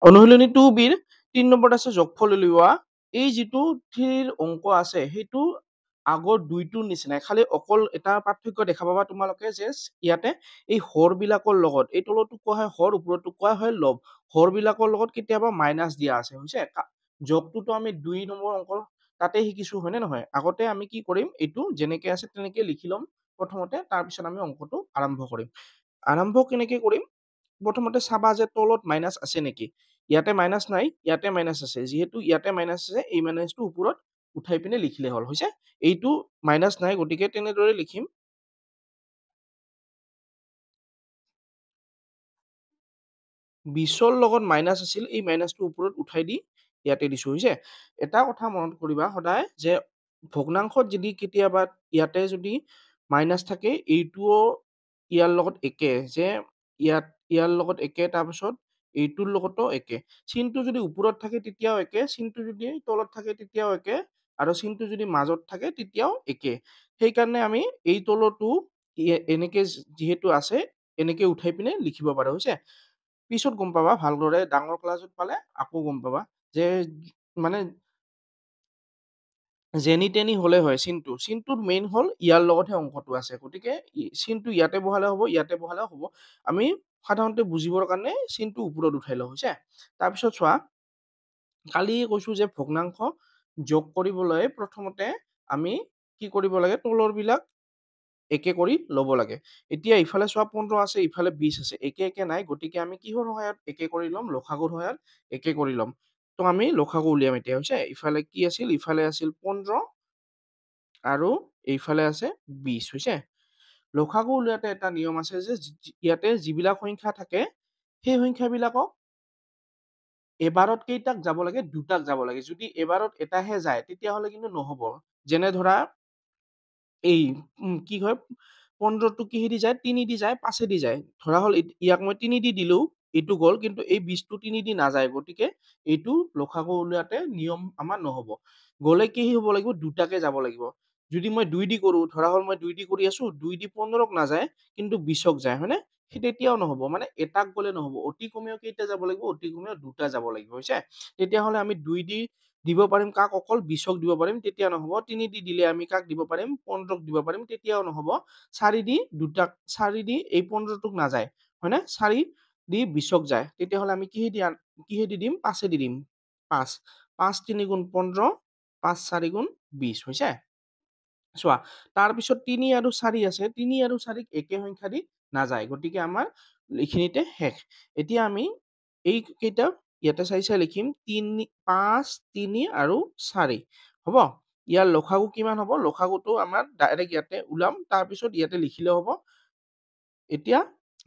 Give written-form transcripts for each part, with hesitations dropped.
অনুশীলনী 2বিৰ 3 নম্বৰত আছে যোগফল উলিওৱা। এই যিটো 3ৰ অংক আছে সেইটো আগৰ দুইটোৰ নিচিনাই, খালি অকল এটা পাৰ্থক্য দেখা পাবা তোমালোকে যে ইয়াতে এই হৰবিলাকৰ লগত এই তলৰটোক কোৱা হয় হৰ, ওপৰটোক কোৱা হয় লব। হৰবিলাকৰ লগত কেতিয়াবা মাইনাছ দিয়া আছে, হৈছে? যোগটোতো আমি 2 নম্বৰ অংকৰ তাতে শিকিছো, হয়নে নহয়? আগতে আমি কি কৰিম, এইটো যেনেকে আছে তেনেকে লিখি ল'ম প্ৰথমতে, তাৰপিছত আমি অংকটো আৰম্ভ কৰিম। আৰম্ভ কেনেকে কৰিম, প্ৰথমতে চাবা যে তলত মাইনাছ আছে নেকি। ইয়াতে মাইনাছ নাই, ইয়াতে মাইনাছ আছে। যিহেতু ইয়াতে মাইনাছ আছে, এই মাইনাছটো ওপৰত উঠাই পিনে লিখিলে হ'ল, হৈছে? এইটো মাইনাছ নাই, গতিকে তেনেদৰে লিখিম। 20ৰ লগত মাইনাছ আছিল, এই মাইনাছটো ওপৰত উঠাই দি ইয়াতে দিছো, হৈছে? এটা কথা মনত কৰিবা সদায় যে ভগ্নাংশত যদি কেতিয়াবা ইয়াতে যদি মাইনাছ থাকে, এইটোও ইয়াৰ লগত একে, যে ইয়াৰ লগত একে, তাৰপিছত এইটোৰ লগতো একে। চিনটো যদি ওপৰত থাকে তেতিয়াও একে, চিনটো যদি তলত থাকে তেতিয়াও একে, আৰু চিনটো যদি মাজত থাকে তেতিয়াও একে। সেইকাৰণে আমি এই তলৰটো এনেকে যিহেতু আছে এনেকে উঠাই পিনে লিখিব পাৰো, হৈছে? পিছত গম পাবা, ভালদৰে ডাঙৰ ক্লাছত পালে আকৌ গম পাবা যে মানে যেনি তেনি হলে হয়। চিনটোত মেইন হল ইয়াৰ লগতহে অংকটো আছে, গতিকে চিনটো ইয়াতে বহালে হ'ব, ইয়াতে বহালে হ'ব। আমি সাধাৰণতে বুজিবৰ কাৰণে চিনটো ওপৰত উঠাই লওঁ, হৈছে? তাৰপিছত চোৱা, কালি কৈছো যে ভগ্নাংশ যোগ কৰিবলৈ প্ৰথমতে আমি কি কৰিব লাগে, তলৰ বিলাক একে কৰি ল'ব লাগে। এতিয়া ইফালে চোৱা 15 আছে, ইফালে 20 আছে, একে একে নাই, গতিকে আমি কিহৰ সহায়ত একে কৰি ল'ম, লসাগুৰ সহায়ত একে কৰি ল'ম। তো আমি লসাগু উলিয়াম এতিয়া, হৈছে? ইফালে কি আছিল, ইফালে আছিল 15 আৰু এইফালে আছে 20, হৈছে? লসাগু উলিয়াওতে এটা নিয়ম আছে যে ইয়াতে যিবিলাক সংখ্যা থাকে সেই সংখ্যাবিলাকক এবাৰত কেইটাক যাব লাগে, দুটাক যাব লাগে। যদি এবাৰত এটাহে যায় তেতিয়াহ'লে কিন্তু নহ'ব। যেনে ধৰা এই কি হয়, 15টো কিহেদি যায়, 3 দি যায়, 5 দি যায়। ধৰা হ'ল ইয়াক মই 3 দি দিলো, এইটো গ'ল, কিন্তু এই 20টো 3 দি নাযায়, গতিকে এইটো লসাগু উলিয়াওতে নিয়ম আমাৰ নহ'ব। গ'লে কি হ'ব লাগিব, দুটাকে যাব লাগিব। যদি মই 2 দি কৰো, ধৰা হ'ল মই 2 দি কৰি আছো, 2 দি 15ক নাযায় কিন্তু 20ক যায়, হয়নে? সেই তেতিয়াও নহ'ব, মানে এটাক গ'লে নহ'ব, অতি কমেও কেইটা যাব লাগিব, অতি কমেও দুটা যাব লাগিব, হৈছে? তেতিয়াহ'লে আমি 2 দি দিব পাৰিম কাক, অকল 20ক দিব পাৰিম, তেতিয়া নহ'ব। 3 দি দিলে আমি কাক দিব পাৰিম, 15ক দিব পাৰিম, তেতিয়াও নহ'ব। 4 দি দুটাক, 4 দি এই 15টোক নাযায়, হয়নে? 4 দি 20ক যায়, তেতিয়াহ'লে আমি কিহেদি দিম, 5 দি দিম। 5 3 গুণ 15, 5 4 গুণ 20, হৈছে? চোৱা, তাৰপিছত 3 আৰু 4 আছে, 3 আৰু 4ক একে সংখ্যা দি নাযায়, গতিকে আমাৰ এইখিনিতে শেষ। এতিয়া আমি এই কেইটা ইয়াতে চাই চাই লিখিম, 5 3 আৰু 4, হ'ব? ইয়াৰ লসাগু কিমান হ'ব, লসাগুটো আমাৰ ডাইৰেক্ট ইয়াতে ওলাম, তাৰপিছত ইয়াতে লিখিলেও হ'ব। এতিয়া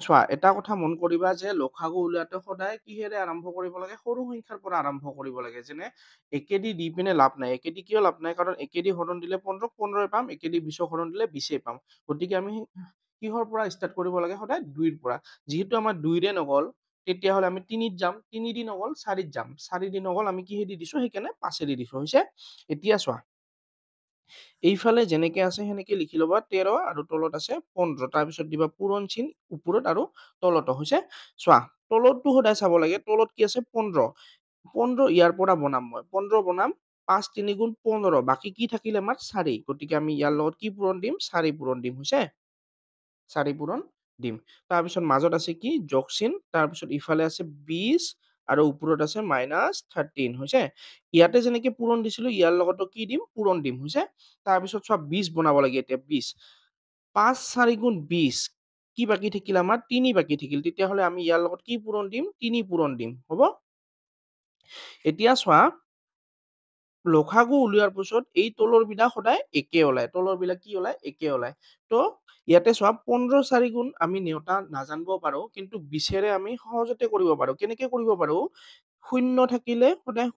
চোৱা, এটা কথা মন কৰিবা যে লসাগু উলিয়াওতে সদায় কিহেৰে আৰম্ভ কৰিব লাগে, সৰু সংখ্যাৰ পৰা আৰম্ভ কৰিব লাগে। যেনে একেদি দি পিনে লাভ নাই, একেদি কিয় লাভ নাই, কাৰণ একেদি হৰণ দিলে 15ক 15 পাম, একেদি 20ক হৰণ দিলে 20 পাম। গতিকে আমি কিহৰ পৰা ষ্টাৰ্ট কৰিব লাগে, সদায় 2ৰ পৰা। যিহেতু আমাৰ 2ৰে নগল, তেতিয়াহ'লে আমি 3ত যাম, 3 দি নগল 4ত যাম, 4 দি নগল আমি কিহেদি দিছো, সেইকাৰণে 5 দি দিছো, হৈছে? এতিয়া চোৱা, এইফালে যেনেকে আছে সেনেকে লিখি ল'বা, 13 আৰু তলত আছে 15, তাৰপিছত দিবা পূৰণ চিন ওপৰত আৰু তলতো, হৈছে? চোৱা, তলতটো সদায় চাব লাগে, তলত কি আছে, 15 ইয়াৰ পৰা বনাম, মই 15 বনাম, 5 3 গুণ 15, বাকী কি থাকিল আমাৰ 4, গতিকে আমি ইয়াৰ লগত কি পূৰণ দিম, 4 পূৰণ দিম, হৈছে? 4 পূৰণ দিম। তাৰপিছত মাজত আছে কি, যোগ চিন, তাৰপিছত ইফালে আছে 20 আৰু ওপৰত আছে -13, হৈছে? ইয়াতে যেনেকে পূৰণ দিছিলো ইয়াৰ লগতো কি দিম, পূৰণ দিম, হৈছে? তাৰপিছত চোৱা, 20 বনাব লাগে এতিয়া, 20 5 4 গুণ 20, কি বাকী থাকিল আমাৰ, 3 বাকী থাকিল, তেতিয়াহ'লে আমি ইয়াৰ লগত কি পূৰণ দিম, 3 পূৰণ দিম, হ'ব? এতিয়া চোৱা, লসাগু উলিওৱাৰ পিছত এই তলৰ বিলাক সদায় একে ওলায়, তলৰ বিলাক কি ওলায়, একে ওলায়। তো ইয়াতে চোৱা, 15 4 গুণ আমি নেওতা নাজানিব পাৰো, কিন্তু 20ৰে আমি সহজতে কৰিব পাৰো। কেনেকে কৰিব পাৰো, শূন্য থাকিলে সদায়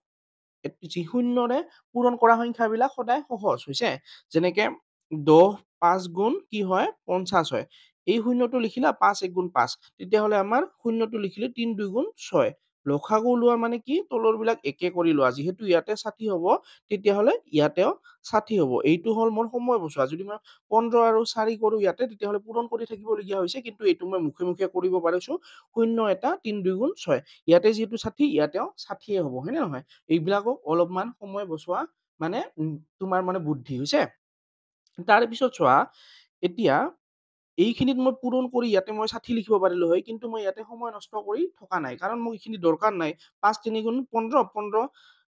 শূন্যৰে পূৰণ কৰা সংখ্যাবিলাক সদায় সহজ, হৈছে? যেনেকে 10 5 গুণ কি হয়, 50 হয়। এই শূন্যটো লিখিলা 5 1 গুণ 5, তেতিয়াহ'লে আমাৰ শূন্যটো লিখিলে 3 2 গুণ 6, লসাগু ওলোৱা মানে কি তলৰবিলাক একে কৰি লোৱা যিহেতু ইয়াতে 60 হ'ব তেতিয়াহ'লে ইয়াতেও 60 হ'ব এইটো হ'ল মোৰ সময় বচোৱা যদি মই 15 আৰু 4 কৰোঁ ইয়াতে তেতিয়াহ'লে পূৰণ কৰি থাকিবলগীয়া হৈছে কিন্তু এইটো মই মুখে মুখে কৰিব পাৰিছোঁ 0 এটা 3 2 গুণ 6 ইয়াতে যিহেতু 60 ইয়াতেও 60 হ'ব হয়নে নহয় এইবিলাকক অলপমান সময় বচোৱা মানে তোমাৰ মানে বুদ্ধি হৈছে তাৰ পিছত চোৱা এতিয়া এইখিনিত মই পূৰণ কৰি ইয়াতে মই 60 লিখিব পাৰিলো হয় কিন্তু মই ইয়াতে সময় নষ্ট কৰি থকা নাই কাৰণ মোক এইখিনি দৰকাৰ নাই 5 3 গুণ 15 15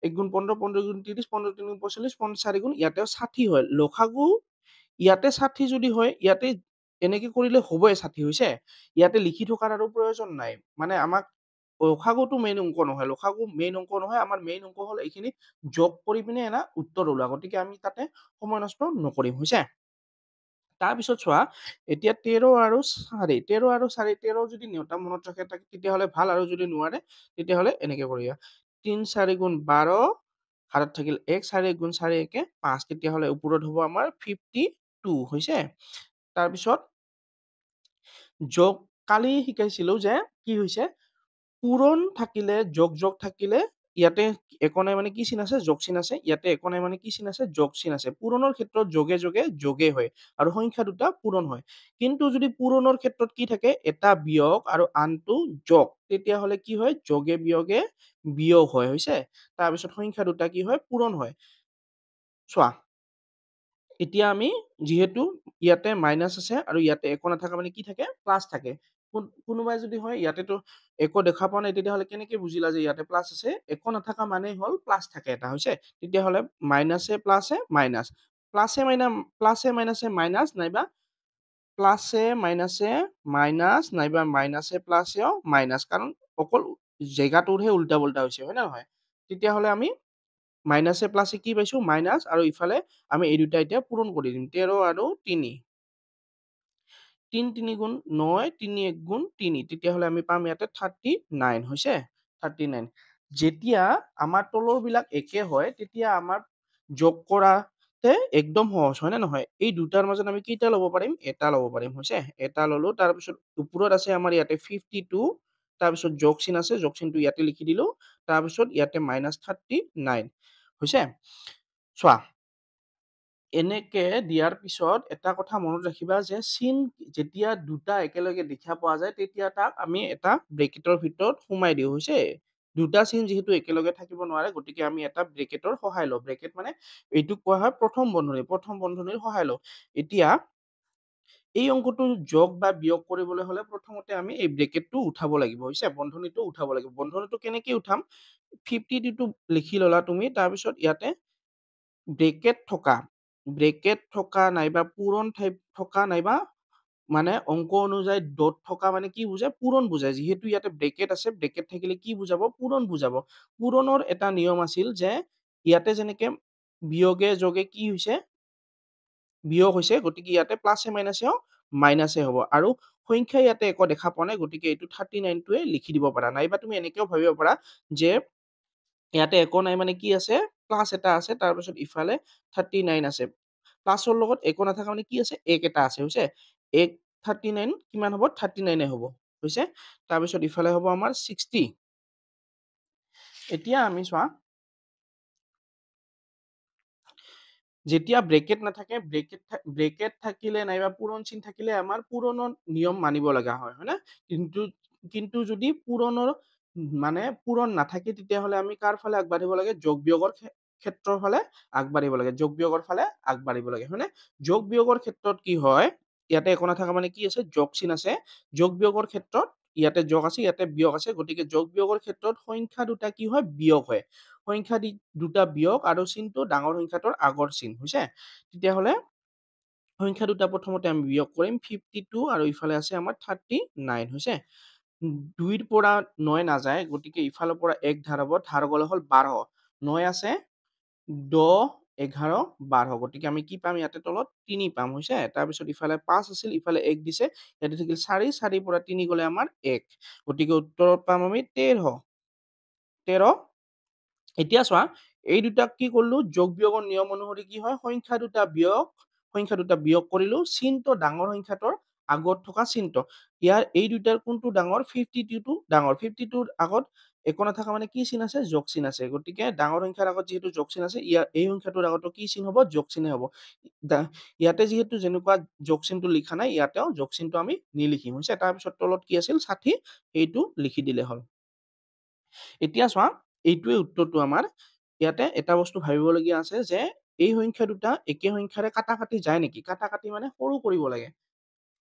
1 গুণ 15 15 গুণ 30 15 3 গুণ 45 4 গুণ ইয়াতেও 60 হয় লসাগু ইয়াতে 60 যদি হয় ইয়াতে এনেকে কৰিলে হ'বই 60 হৈছে ইয়াতে লিখি থকাৰ আৰু প্ৰয়োজন নাই মানে আমাক লসাগুটো মেইন অংক নহয় লসাগু মেইন অংক নহয় আমাৰ মেইন অংক হ'ল এইখিনি যোগ কৰি পিনে এটা উত্তৰ ওলোৱা গতিকে আমি তাতে সময় নষ্ট নকৰিম হৈছে তাৰপিছত চোৱা এতিয়া 13 আৰু 4 13 আৰু 4 13 যদি নেওতা মনত ৰাখে তেতিয়াহ'লে ভাল আৰু যদি নোৱাৰে তেতিয়াহ'লে এনেকে কৰিবা 3 4 গুণ 12 হাতত থাকিল 1 4 গুণ 4 1 5 তেতিয়াহ'লে ওপৰত হ'ব আমাৰ 52 হৈছে তাৰপিছত যোগ কালি শিকাইছিলো যে কি হৈছে পূৰণ থাকিলে যোগ থাকিলে ইয়াতে একো নাই মানে কি চিন আছে যোগ চিন আছে ইয়াতে একো নাই মানে কি চিন আছে যোগ চিন আছে পূৰণৰ ক্ষেত্ৰত যোগে হয় আৰু সংখ্যা দুটা পূৰণ হয় কিন্তু যদি পূৰণৰ ক্ষেত্ৰত কি থাকে এটা বিয়োগ আৰু আনটো যোগ তেতিয়াহ'লে কি হয় যোগে বিয়োগে বিয়োগ হয় হৈছে তাৰপিছত সংখ্যা দুটা কি হয় পূৰণ হয় চোৱা এতিয়া আমি যিহেতু ইয়াতে মাইনাস আছে আৰু ইয়াতে একো নাথাকা মানে কি থাকে প্লাস থাকে কোনোবাই যদি হয় ইয়াতেতো একো দেখা পোৱা নাই তেতিয়াহ'লে কেনেকে বুজিলা যে ইয়াতে প্লাস আছে একো নাথাকা মানে হ'ল প্লাস থাকে এটা হৈছে তেতিয়াহ'লে মাইনাসে প্লাসে মাইনাস প্লাসে মাইনাসে মাইনাস নাইবা প্লাসে মাইনাসে মাইনাস নাইবা মাইনাসে প্লাসেও মাইনাস কাৰণ অকল জেগাটোৰহে উল্টা পুল্টা হৈছে হয় না নহয় তেতিয়াহ'লে আমি মাইনাসে প্লাসে কি পাইছো মাইনাস আৰু ইফালে আমি এই দুটা এতিয়া পূৰণ কৰি দিম 13 আৰু 3 3 3 গুণ 9 3 1 গুণ 3 তেতিয়াহ'লে আমি পাম ইয়াতে 39 হৈছে 39 যেতিয়া আমাৰ তলৰবিলাক একে হয় তেতিয়া আমাৰ যোগ কৰাতে একদম সহজ হয় নে নহয় এই দুটাৰ মাজত আমি কেইটা ল'ব পাৰিম এটা ল'ব পাৰিম হৈছে এটা ল'লো তাৰপিছত ওপৰত আছে আমাৰ ইয়াতে 52 তাৰপিছত যোগ চিন আছে যোগ চিনটো ইয়াতে লিখি দিলো তাৰপিছত ইয়াতে -39 হৈছে চোৱা এনেকে দিয়াৰ পিছত এটা কথা মনত ৰাখিবা যে চিন যেতিয়া দুটা একেলগে দেখা পোৱা যায় তেতিয়া তাক আমি এটা ব্ৰেকেটৰ ভিতৰত সোমাই দিওঁ হৈছে দুটা চিন যিহেতু একেলগে থাকিব নোৱাৰে গতিকে আমি এটা ব্ৰেকেটৰ সহায় লওঁ ব্ৰেকেট মানে এইটো কোৱা হয় প্ৰথম বন্ধনীৰ সহায় লওঁ এতিয়া এই অংকটো যোগ বা বিয়োগ কৰিবলৈ হলে প্ৰথমতে আমি এই ব্ৰেকেটটো উঠাব লাগিব হৈছে বন্ধনীটো উঠাব লাগিব বন্ধনীটো কেনেকে উঠাম 52 লিখি ললা তুমি তাৰপিছত ইয়াতে ব্ৰেকেট থকা নাইবা পূৰণ থকা নাইবা মানে অংক অনুযায়ী ডট থকা মানে কি বুজায় পূৰণ বুজায় যিহেতু ইয়াতে ব্ৰেকেট আছে ব্ৰেকেট থাকিলে কি বুজাব পূৰণ বুজাব পূৰণৰ এটা নিয়ম আছিল যে ইয়াতে যেনেকে বিয়োগে যোগে কি হৈছে বিয়োগ হৈছে গতিকে ইয়াতে প্লাসে মাইনাসেও মাইনাসে হ'ব আৰু সংখ্যা ইয়াতে একো দেখা পোৱা নাই গতিকে এইটো 39 টোৱে লিখি দিব পাৰা নাইবা তুমি এনেকেও ভাবিব পাৰা যে ইয়াতে একো নাই মানে কি আছে প্লাস এটা আছে তাৰপিছত ইফালে 39 আছে প্লাসৰ লগত একো নাথাকা মানে কি আছে এক এটা আছে হৈছে 39 কিমান হ'ব 39 হ'ব হৈছে তাৰপিছত ইফালে হ'ব আমাৰ 60 এতিয়া আমি চোৱা যেতিয়া ব্ৰেকেট নাথাকে ব্ৰেকেট থাকিলে নাইবা পূৰণ চিন থাকিলে আমাৰ পূৰণৰ নিয়ম মানিব লগা হয় হয়নে কিন্তু যদি পূৰণৰ মানে পূৰণ নাথাকে তেতিয়াহ'লে আমি কাৰ ফালে আগবাঢ়িব লাগে যোগ বিয়োগৰ ক্ষেত্ৰৰ ফালে আগবাঢ়িব লাগে যোগ বিয়োগৰ ফালে আগবাঢ়িব লাগে হয়নে যোগ বিয়োগৰ ক্ষেত্ৰত কি হয় ইয়াতে একো নাথাকা মানে কি আছে যোগ চিন আছে যোগ বিয়োগৰ ক্ষেত্ৰত ইয়াতে যোগ আছে ইয়াতে বিয়োগ আছে গতিকে যোগ বিয়োগৰ ক্ষেত্ৰত সংখ্যা দুটা কি হয় বিয়োগ হয় সংখ্যা দুটা বিয়োগ আৰু চিনটো ডাঙৰ সংখ্যাটোৰ আগৰ চিন হৈছে তেতিয়াহ'লে সংখ্যা দুটা প্ৰথমতে আমি বিয়োগ কৰিম 52 আৰু ইফালে আছে আমাৰ 39 হৈছে 2 ৰ পৰা 9 নাযায় গতিকে ইফালৰ পৰা 1 ধাৰ হ'ব ধাৰ গ'লে হ'ল 12 9 আছে 10 11 12 গতিকে আমি কি পাম ইয়াতে তলত 3 পাম হৈছে তাৰপিছত ইফালে 5 আছিল ইফালে 1 দিছে ইয়াতে থাকিল 4 4 পৰা 3 গ'লে আমাৰ 1 গতিকে উত্তৰত পাম আমি 13 এতিয়া চোৱা এই দুটাক কি কৰিলো যোগ বিয়োগৰ নিয়ম অনুসৰি কি হয় সংখ্যা দুটা বিয়োগ কৰিলো চিনটো ডাঙৰ সংখ্যাটোৰ আগত থকা চিনটো ইয়াৰ এই দুটাৰ কোনটো ডাঙৰ 52 টো ডাঙৰ 52 ৰ আগত একো নাথাকা মানে কি চিন আছে? যোগ চিন আছে। গতিকে ডাঙৰ সংখ্যাৰ আগত যিহেতু যোগ চিন আছে, এই সংখ্যাটোৰ আগতো কি চিন হ'ব? যোগ চিনে হ'ব। ইয়াতে যিহেতু যেনেকুৱা যোগ চিনটো লিখা নাই, ইয়াতেও যোগ চিনটো আমি নিলিখিম, হৈছে? তাৰপিছত তলত কি আছিল? 60 সেইটো লিখি দিলে হ'ল। এতিয়া চোৱা, এইটোৱে উত্তৰটো আমাৰ। ইয়াতে এটা বস্তু ভাবিবলগীয়া আছে যে এই সংখ্যা দুটা একে সংখ্যাৰে কাটাকাটি যায় নেকি? কাটাকাটি মানে সৰু কৰিব লাগে।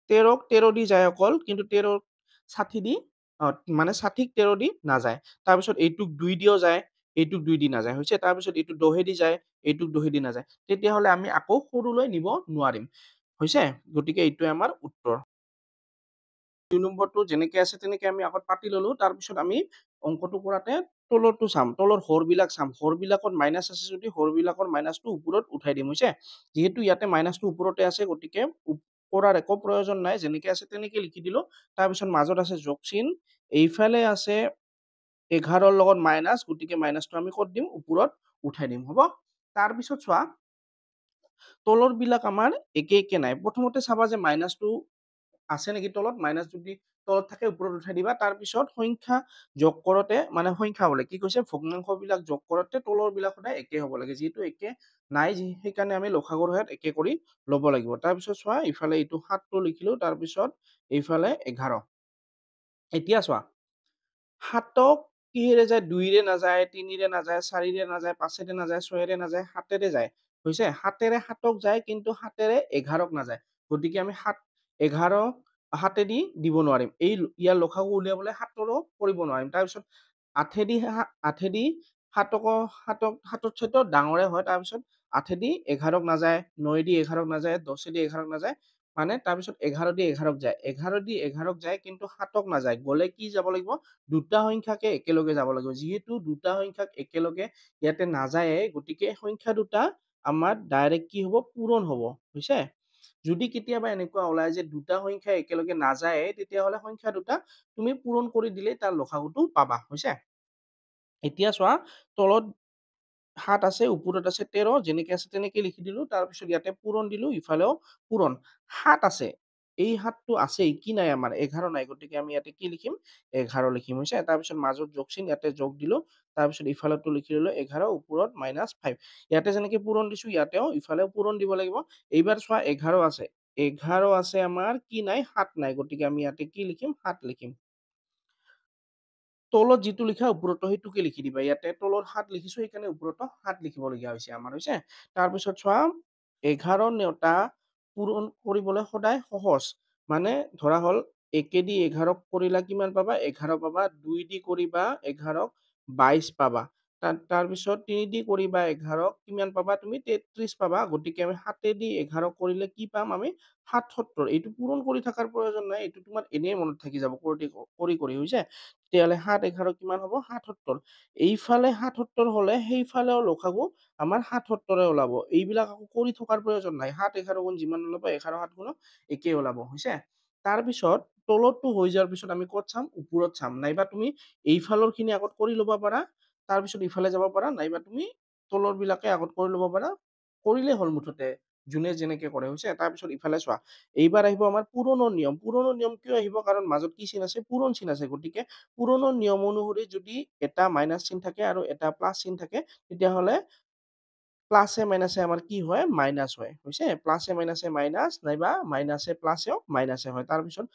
13ক 13 দি যায় অকল, কিন্তু 13ক 60 দি মানে 60ক 13 দি নাযায়। তাৰপিছত এইটোক 2 দিও যায়, এইটোক 2 দি নাযায়, হৈছে? তাৰপিছত এইটো 10 দি যায়, এইটোক 10 দি নাযায়। তেতিয়াহ'লে আমি আকৌ সৰুলৈ নিব নোৱাৰিম, হৈছে? গতিকে এইটোৱে আমাৰ উত্তৰ। ২ নম্বৰটো যেনেকে আছে তেনেকে আমি আগত পাতি ললো। তাৰপিছত আমি অংকটো কৰাতে তলৰটো চাম, তলৰ হৰবিলাক চাম। হৰবিলাকত মাইনাছ আছে যদি হৰবিলাকৰ মাইনাছটো ওপৰত উঠাই দিম, হৈছে? যিহেতু ইয়াতে মাইনাছটো ওপৰতে আছে, গতিকে কৰাৰ একো প্ৰয়োজন নাই, যেনেকে আছে তেনেকে লিখি দিলো। তাৰপিছত মাজত আছে যোগ চিন, এইফালে আছে 11ৰ লগত মাইনাছ, গতিকে মাইনাছটো আমি ক'ত দিম? ওপৰত উঠাই দিম, হ'ব? তাৰপিছত চোৱা, তলৰ বিলাক আমাৰ একে একে নাই। প্ৰথমতে চাবা যে মাইনাছটো আছে নেকি তলত? মাইনাছ যদি তলত থাকে ওপৰত উঠাই দিবা। তাৰপিছত সংখ্যা যোগ কৰোতে মানে সংখ্যা বোলে কি কৈছে? ভগ্নাংশ বিলাক যোগ কৰোতে তলৰ বিলাক সদায় একে হ'ব লাগে। যিহেতু একে নাই, সেইকাৰণে আমি লসাগুৰ সহায়ত একে কৰি ল'ব লাগিব। তাৰপিছত চোৱা, ইফালে এইটো 7টো লিখিলো, তাৰপিছত এইফালে 11। এতিয়া চোৱা, 7ক কিহেৰে যায়? 2ৰে নাযায়, 3ৰে নাযায়, 4ৰে নাযায়, 5ৰে নাযায়, 6ৰে নাযায়, 7ৰে যায়, হৈছে? 7ৰে 7ক যায়, কিন্তু 7ৰে 11ক নাযায়। গতিকে আমি 7 11 7এদি দিব নোৱাৰিম। ইয়াৰ লসাগু উলিয়াবলৈ 7ৰো কৰিব নোৱাৰিম। তাৰপিছত 8এদি 8এদি 7তকৈ ডাঙৰে হয়। তাৰপিছত 8এদি 11ক নাযায়, 9এদি 11ক নাযায়, 10এদি 11ক নাযায়, মানে তাৰপিছত 11 দি 11ক যায়, 11 দি 11ক যায়, কিন্তু 7ক নাযায়। গ'লে কি যাব লাগিব? দুটা সংখ্যাকে একেলগে যাব লাগিব। যিহেতু দুটা সংখ্যাক একেলগে ইয়াতে নাযায়ে, গতিকে সংখ্যা দুটা আমাৰ ডাইৰেক্ট কি হ'ব? পূৰণ হ'ব, হৈছে? যদি কেতিয়াবা এনেকুৱা ওলাই যে দুটা সংখ্যা একেলগে নাযায়, তেতিয়াহ'লে সংখ্যা দুটা তুমি পূৰণ কৰি দিলেই তাৰ লসাগুটো পাবা, হৈছে? এতিয়া চোৱা, তলত 7 আছে, ওপৰত আছে 13, যেনেকে আছে তেনেকে লিখি দিলো। তাৰপিছত ইয়াতে পূৰণ দিলো, ইফালেও পূৰণ। 7 আছে, এই 7টো আছেই, কি নাই আমাৰ? 11 নাই, গতিকে আমি ইয়াতে কি লিখিম? 11 লিখিম, হৈছে? তাৰপিছত মাজত যোগ চিন, ইয়াতে যোগ দিলো। তাৰপিছত ইফালতো লিখি ললো 11, ওপৰত -5। ইয়াতে যেনেকে পূৰণ দিছো, ইয়াতেও ইফালেও পূৰণ দিব লাগিব। এইবাৰ চোৱা, 11 আছে, 11 আছে, আমাৰ কি নাই? 7 নাই, গতিকে আমি ইয়াতে কি লিখিম? 7 লিখিম। তলত যিটো লিখা ওপৰতো সেইটোকে লিখি দিবা। ইয়াতে তলত 7 লিখিছো, সেইকাৰণে ওপৰতো 7 লিখিবলগীয়া হৈছে আমাৰ, হৈছে? তাৰপিছত চোৱা, 11 নেওতা পূৰণ কৰিবলৈ সদায় সহজ। মানে ধৰা হ'ল, 1 দি 11ক কৰিলা, কিমান পাবা? 11 পাবা। 2 দি কৰিবা 11ক 22 পাবা। তাৰপিছত 3 দি কৰিবা 11ক কিমান পাবা? তুমি 33 পাবা। গতিকে আমি 7 দি 11ক কৰিলে কি পাম? আমি 77। এইটো পূৰণ কৰি থকাৰ প্ৰয়োজন নাই, এইটো তোমাৰ এনেই মনত থাকি যাব কৰি, হৈছে? তেতিয়াহ'লে 7 11 কিমান হ'ব? 77। এইফালে 77 হ'লে সেইফালেও লসাগু আমাৰ 77 ওলাব। এইবিলাক আকৌ কৰি থকাৰ প্ৰয়োজন নাই। 7 11 গুণ যিমান ওলাব, 11 7 গুণো একেই ওলাব, হৈছে? তাৰপিছত তলৰটো হৈ যোৱাৰ পিছত আমি ক'ত চাম? ওপৰত চাম। নাইবা তুমি এইফালৰ খিনি আগত কৰি ল'ব পাৰা, তাৰপিছত ইফালে যাব পাৰা, নাইবা তুমি তলৰ বিলাকে আগত কৰি ল'ব পাৰা। কৰিলেই হ'ল মুঠতে, যোনে যেনেকে কৰে, হৈছে? তাৰপিছত ইফালে চোৱা, এইবাৰ আহিব আমাৰ পুৰণৰ নিয়ম। পুৰণৰ নিয়ম কিয় আহিব? কাৰণ মাজত কি চিন আছে? পূৰণ চিন আছে। গতিকে পুৰণৰ নিয়ম অনুসৰি যদি এটা মাইনাছ চিন থাকে আৰু এটা প্লাছ চিন থাকে, তেতিয়াহ'লে প্লাছে মাইনাছে আমাৰ কি হয়? মাইনাছ হয়, হৈছে? প্লাছে মাইনাছে মাইনাছ, নাইবা মাইনাছে প্লাছেও মাইনাছে হয়। তাৰপিছত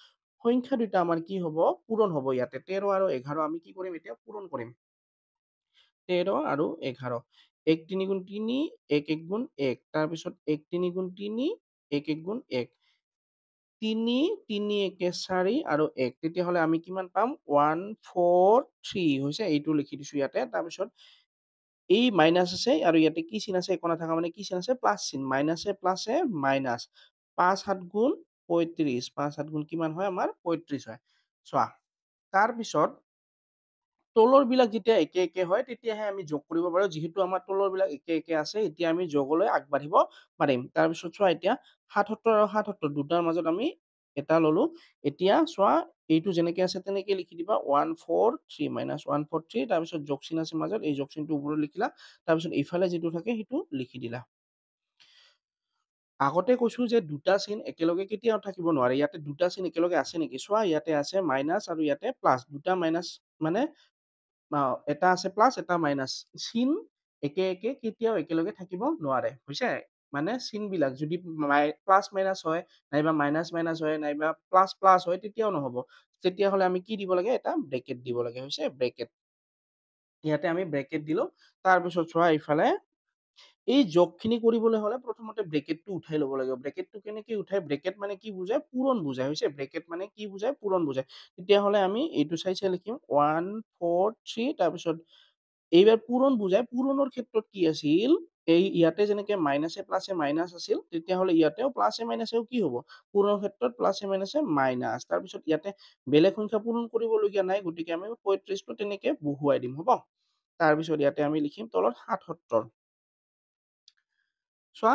সংখ্যা দুটা আমাৰ কি হ'ব? পূৰণ হ'ব। ইয়াতে 13 আৰু 11 আমি কি কৰিম? এতিয়া পূৰণ কৰিম। 13 আৰু 11, 1 3 গুণ 3, 1 1 গুণ 1, তাৰপিছত 1 3 গুণ 3, 1 1 গুণ 1, 3 3 1 4 আৰু 1, তেতিয়াহ'লে আমি কিমান পাম? 1 4 3, হৈছে? এইটো লিখি দিছো ইয়াতে। তাৰপিছত এই মাইনাছ আছে আৰু ইয়াতে কি চিন আছে? একো নাথাকা মানে কি চিন আছে? প্লাছ চিন। মাইনাছে প্লাছে মাইনাছ। 5 7 গুণ 35, 5 7 গুণ কিমান হয়? আমাৰ 35 হয়। চোৱা, তাৰপিছত তলৰ বিলাক যেতিয়া একে একে হয়, তেতিয়াহে আমি যোগ কৰিব পাৰো। যিহেতু আমাৰ তলৰ বিলাক একে একে আছে, এতিয়া আমি যোগলৈ আগবাঢ়িব পাৰিম। তাৰপিছত চোৱা, এতিয়া 77 আৰু 77 দুটাৰ মাজত আমি এটা ললো। এতিয়া চোৱা, এইটো যেনেকে আছে তেনেকে লিখি দিবা। 1 4 3 মাইনাছ 1 4 3, তাৰপিছত যোগ চিন আছে মাজত, এই যোগ চিনটো ওপৰত লিখিলা। তাৰপিছত ইফালে যিটো থাকে সেইটো লিখি দিলা। আগতে কৈছো যে দুটা চিন একেলগে কেতিয়াও থাকিব নোৱাৰে। ইয়াতে দুটা চিন একেলগে আছে নেকি? চোৱা, ইয়াতে আছে মাইনাছ আৰু ইয়াতে প্লাছ। দুটা মাইনাছ মানে এটা আছে প্লাছ এটা মাইনাছ। চিন একে একে কেতিয়াও একেলগে থাকিব নোৱাৰে হৈছে। মানে চিনবিলাক যদি প্লাছ মাইনাছ হয়, নাইবা মাইনাছ মাইনাছ হয়, নাইবা প্লাছ প্লাছ হয়, তেতিয়াও নহ'ব। তেতিয়াহ'লে আমি কি দিব লাগে? এটা ব্ৰেকেট দিব লাগে হৈছে, ব্ৰেকেট। ইয়াতে আমি ব্ৰেকেট দিলো। তাৰপিছত চোৱা এইফালে এই যোগখিনি কৰিবলৈ হ'লে প্ৰথমতে ব্ৰেকেটটো উঠাই ল'ব লাগিব। ব্ৰেকেটটো কেনেকে উঠাই? ব্ৰেকেট মানে কি বুজায়? পূৰণ বুজায় হৈছে। ব্ৰেকেট মানে কি বুজায়? পূৰণ বুজায়। তেতিয়াহ'লে আমি এইটো চাই লিখিম 1 4 3 তাৰপিছত এইবাৰ পূৰণ বুজায়। পূৰণৰ ক্ষেত্ৰত কি আছিল? এই ইয়াতে যেনেকে মাইনাছে প্লাছে মাইনাছ আছিল, তেতিয়াহ'লে ইয়াতেও প্লাছে মাইনাছেও কি হ'ব? পূৰণৰ ক্ষেত্ৰত প্লাছে মাইনাছে মাইনাছ। তাৰপিছত ইয়াতে বেলেগ সংখ্যা পূৰণ কৰিবলগীয়া নাই, গতিকে আমি ৩৫টো তেনেকে বহুৱাই দিম, হ'ব? তাৰপিছত ইয়াতে আমি লিখিম তলত ৭৭। চোৱা,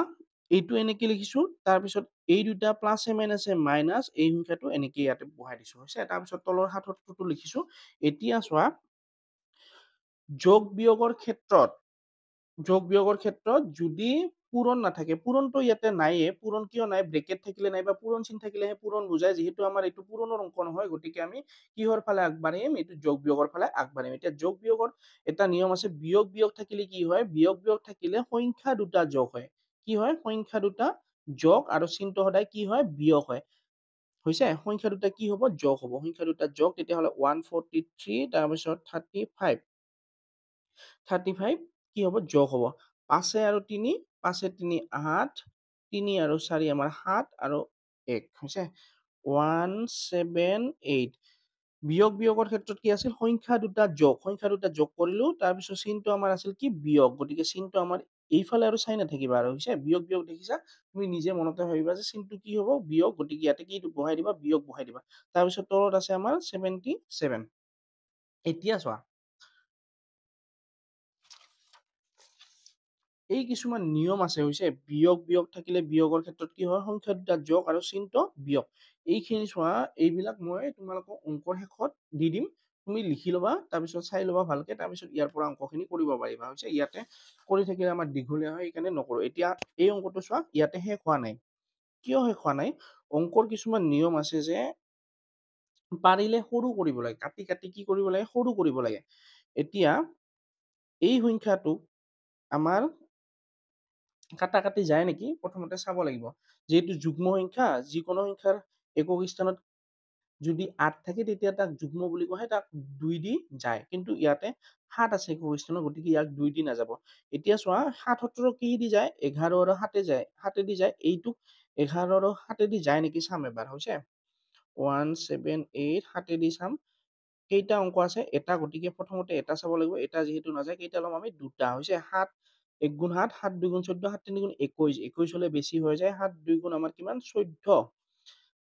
এইটো এনেকে লিখিছো। তাৰপিছত এই দুটা প্লাছে মাইনাছে মাইনাছ, এই সংখ্যাটো এনেকে ইয়াতে বহাই দিছো হৈছে। তাৰপিছত তলৰ ৭৭টো লিখিছো। এতিয়া চোৱা, যোগ বিয়োগৰ ক্ষেত্ৰত যদি পূৰণ নাথাকে, পূৰণটো ইয়াতে নাইয়ে। পূৰণ কিয় নাই? ব্ৰেকেট থাকিলে নাইবা পূৰণ চিন থাকিলেহে পূৰণ বুজায়। যিহেতু আমাৰ এইটো পূৰণৰ অংক নহয়, গতিকে আমি কিহৰ ফালে আগবাঢ়িম? এইটো যোগ বিয়োগৰ ফালে আগবাঢ়িম। এতিয়া যোগ বিয়োগৰ এটা নিয়ম আছে। বিয়োগ থাকিলে কি হয়? বিয়োগ থাকিলে সংখ্যা দুটা যোগ হয়। কি হয়? সংখ্যা দুটা যোগ আৰু চিনটো সদায় কি হয়? বিয়োগ হয়। হৈছে? সংখ্যা দুটা কি হ'ব? যোগ হ'ব। সংখ্যা দুটা যোগ, তেতিয়াহ'লে 143 তাৰপিছত 35। 35 কি হ'ব? যোগ হ'ব। ৫ আৰু ৩, ৫ ৩ ৮, ৩ আৰু ৪ আমাৰ ৭ আৰু ১ হৈছে। 178। বিয়োগৰ ক্ষেত্ৰত কি আছিল? সংখ্যা দুটা যোগ কৰিলো, তাৰপিছত চিনটো আমাৰ আছিল কি? বিয়োগ। গতিকে চিনটো আমাৰ এইফালে আৰু চাই নাথাকিবা আৰু হৈছে। বিয়োগ দেখিছা? তুমি নিজে মনতে ভাবিবা যে চিনটো কি হ'ব? বিয়োগ। গতিকে ইয়াতে কি বহাই দিবা? বিয়োগ বহাই দিবা। তাৰপিছত তলত আছে আমাৰ 77। এতিয়া চোৱা, এই কিছুমান নিয়ম আছে হৈছে। বিয়োগ থাকিলে বিয়োগৰ ক্ষেত্ৰত কি হয়? সংখ্যা দুটা যোগ আৰু চিনটো বিয়োগ। এইখিনি চোৱা, এইবিলাক মই তোমালোকক অংকৰ শেষত দি দিম। তুমি লিখি ল'বা, তাৰপিছত চাই ল'বা ভালকে, তাৰপিছত ইয়াৰ পৰা অংকখিনি কৰিব পাৰিবা হৈছে। ইয়াতে কৰি থাকিলে আমাৰ দীঘলীয়া হয়, সেইকাৰণে নকৰো। এতিয়া এই অংকটো চোৱা, ইয়াতে শেষ হোৱা নাই। কিয় শেষ হোৱা নাই? অংকৰ কিছুমান নিয়ম আছে যে পাৰিলে সৰু কৰিব লাগে। কাটি কি কৰিব লাগে? সৰু কৰিব লাগে। এতিয়া এই সংখ্যাটোক আমাৰ কাটি যায় নেকি? প্ৰথমতে চাব লাগিব। যিহেতু যুগ্ম সংখ্যা, যিকোনো সংখ্যাৰ একক স্থানত যদি ৮ থাকে, তেতিয়া তাক যুগ্ম বুলি কোৱা হয়, তাক ২ দি যায়। কিন্তু ইয়াতে ৭ আছে একক স্থানত, গতিকে ইয়াক ২ দি নাযাব। এতিয়া চোৱা, ৭৭ কিহেদি যায়? ১১ আৰু ৭ যায়, ৭ দি যায়। এইটোক ১১ আৰু ৭ দি যায় নেকি চাম এবাৰ হৈছে। 178 7 দি চাম। কেইটা অংক আছে? এটা, গতিকে প্ৰথমতে এটা চাব লাগিব। এটা যিহেতু নাযায়, কেইটা ল'ম আমি? দুটা হৈছে। ৭ ১ গুণ ৭, ৭ ২ গুণ ১৪, ৭ ৩ গুণ ২১। ২১ হ'লে বেছি হৈ যায়। ৭ ২ গুণ আমাৰ কিমান? ১৪।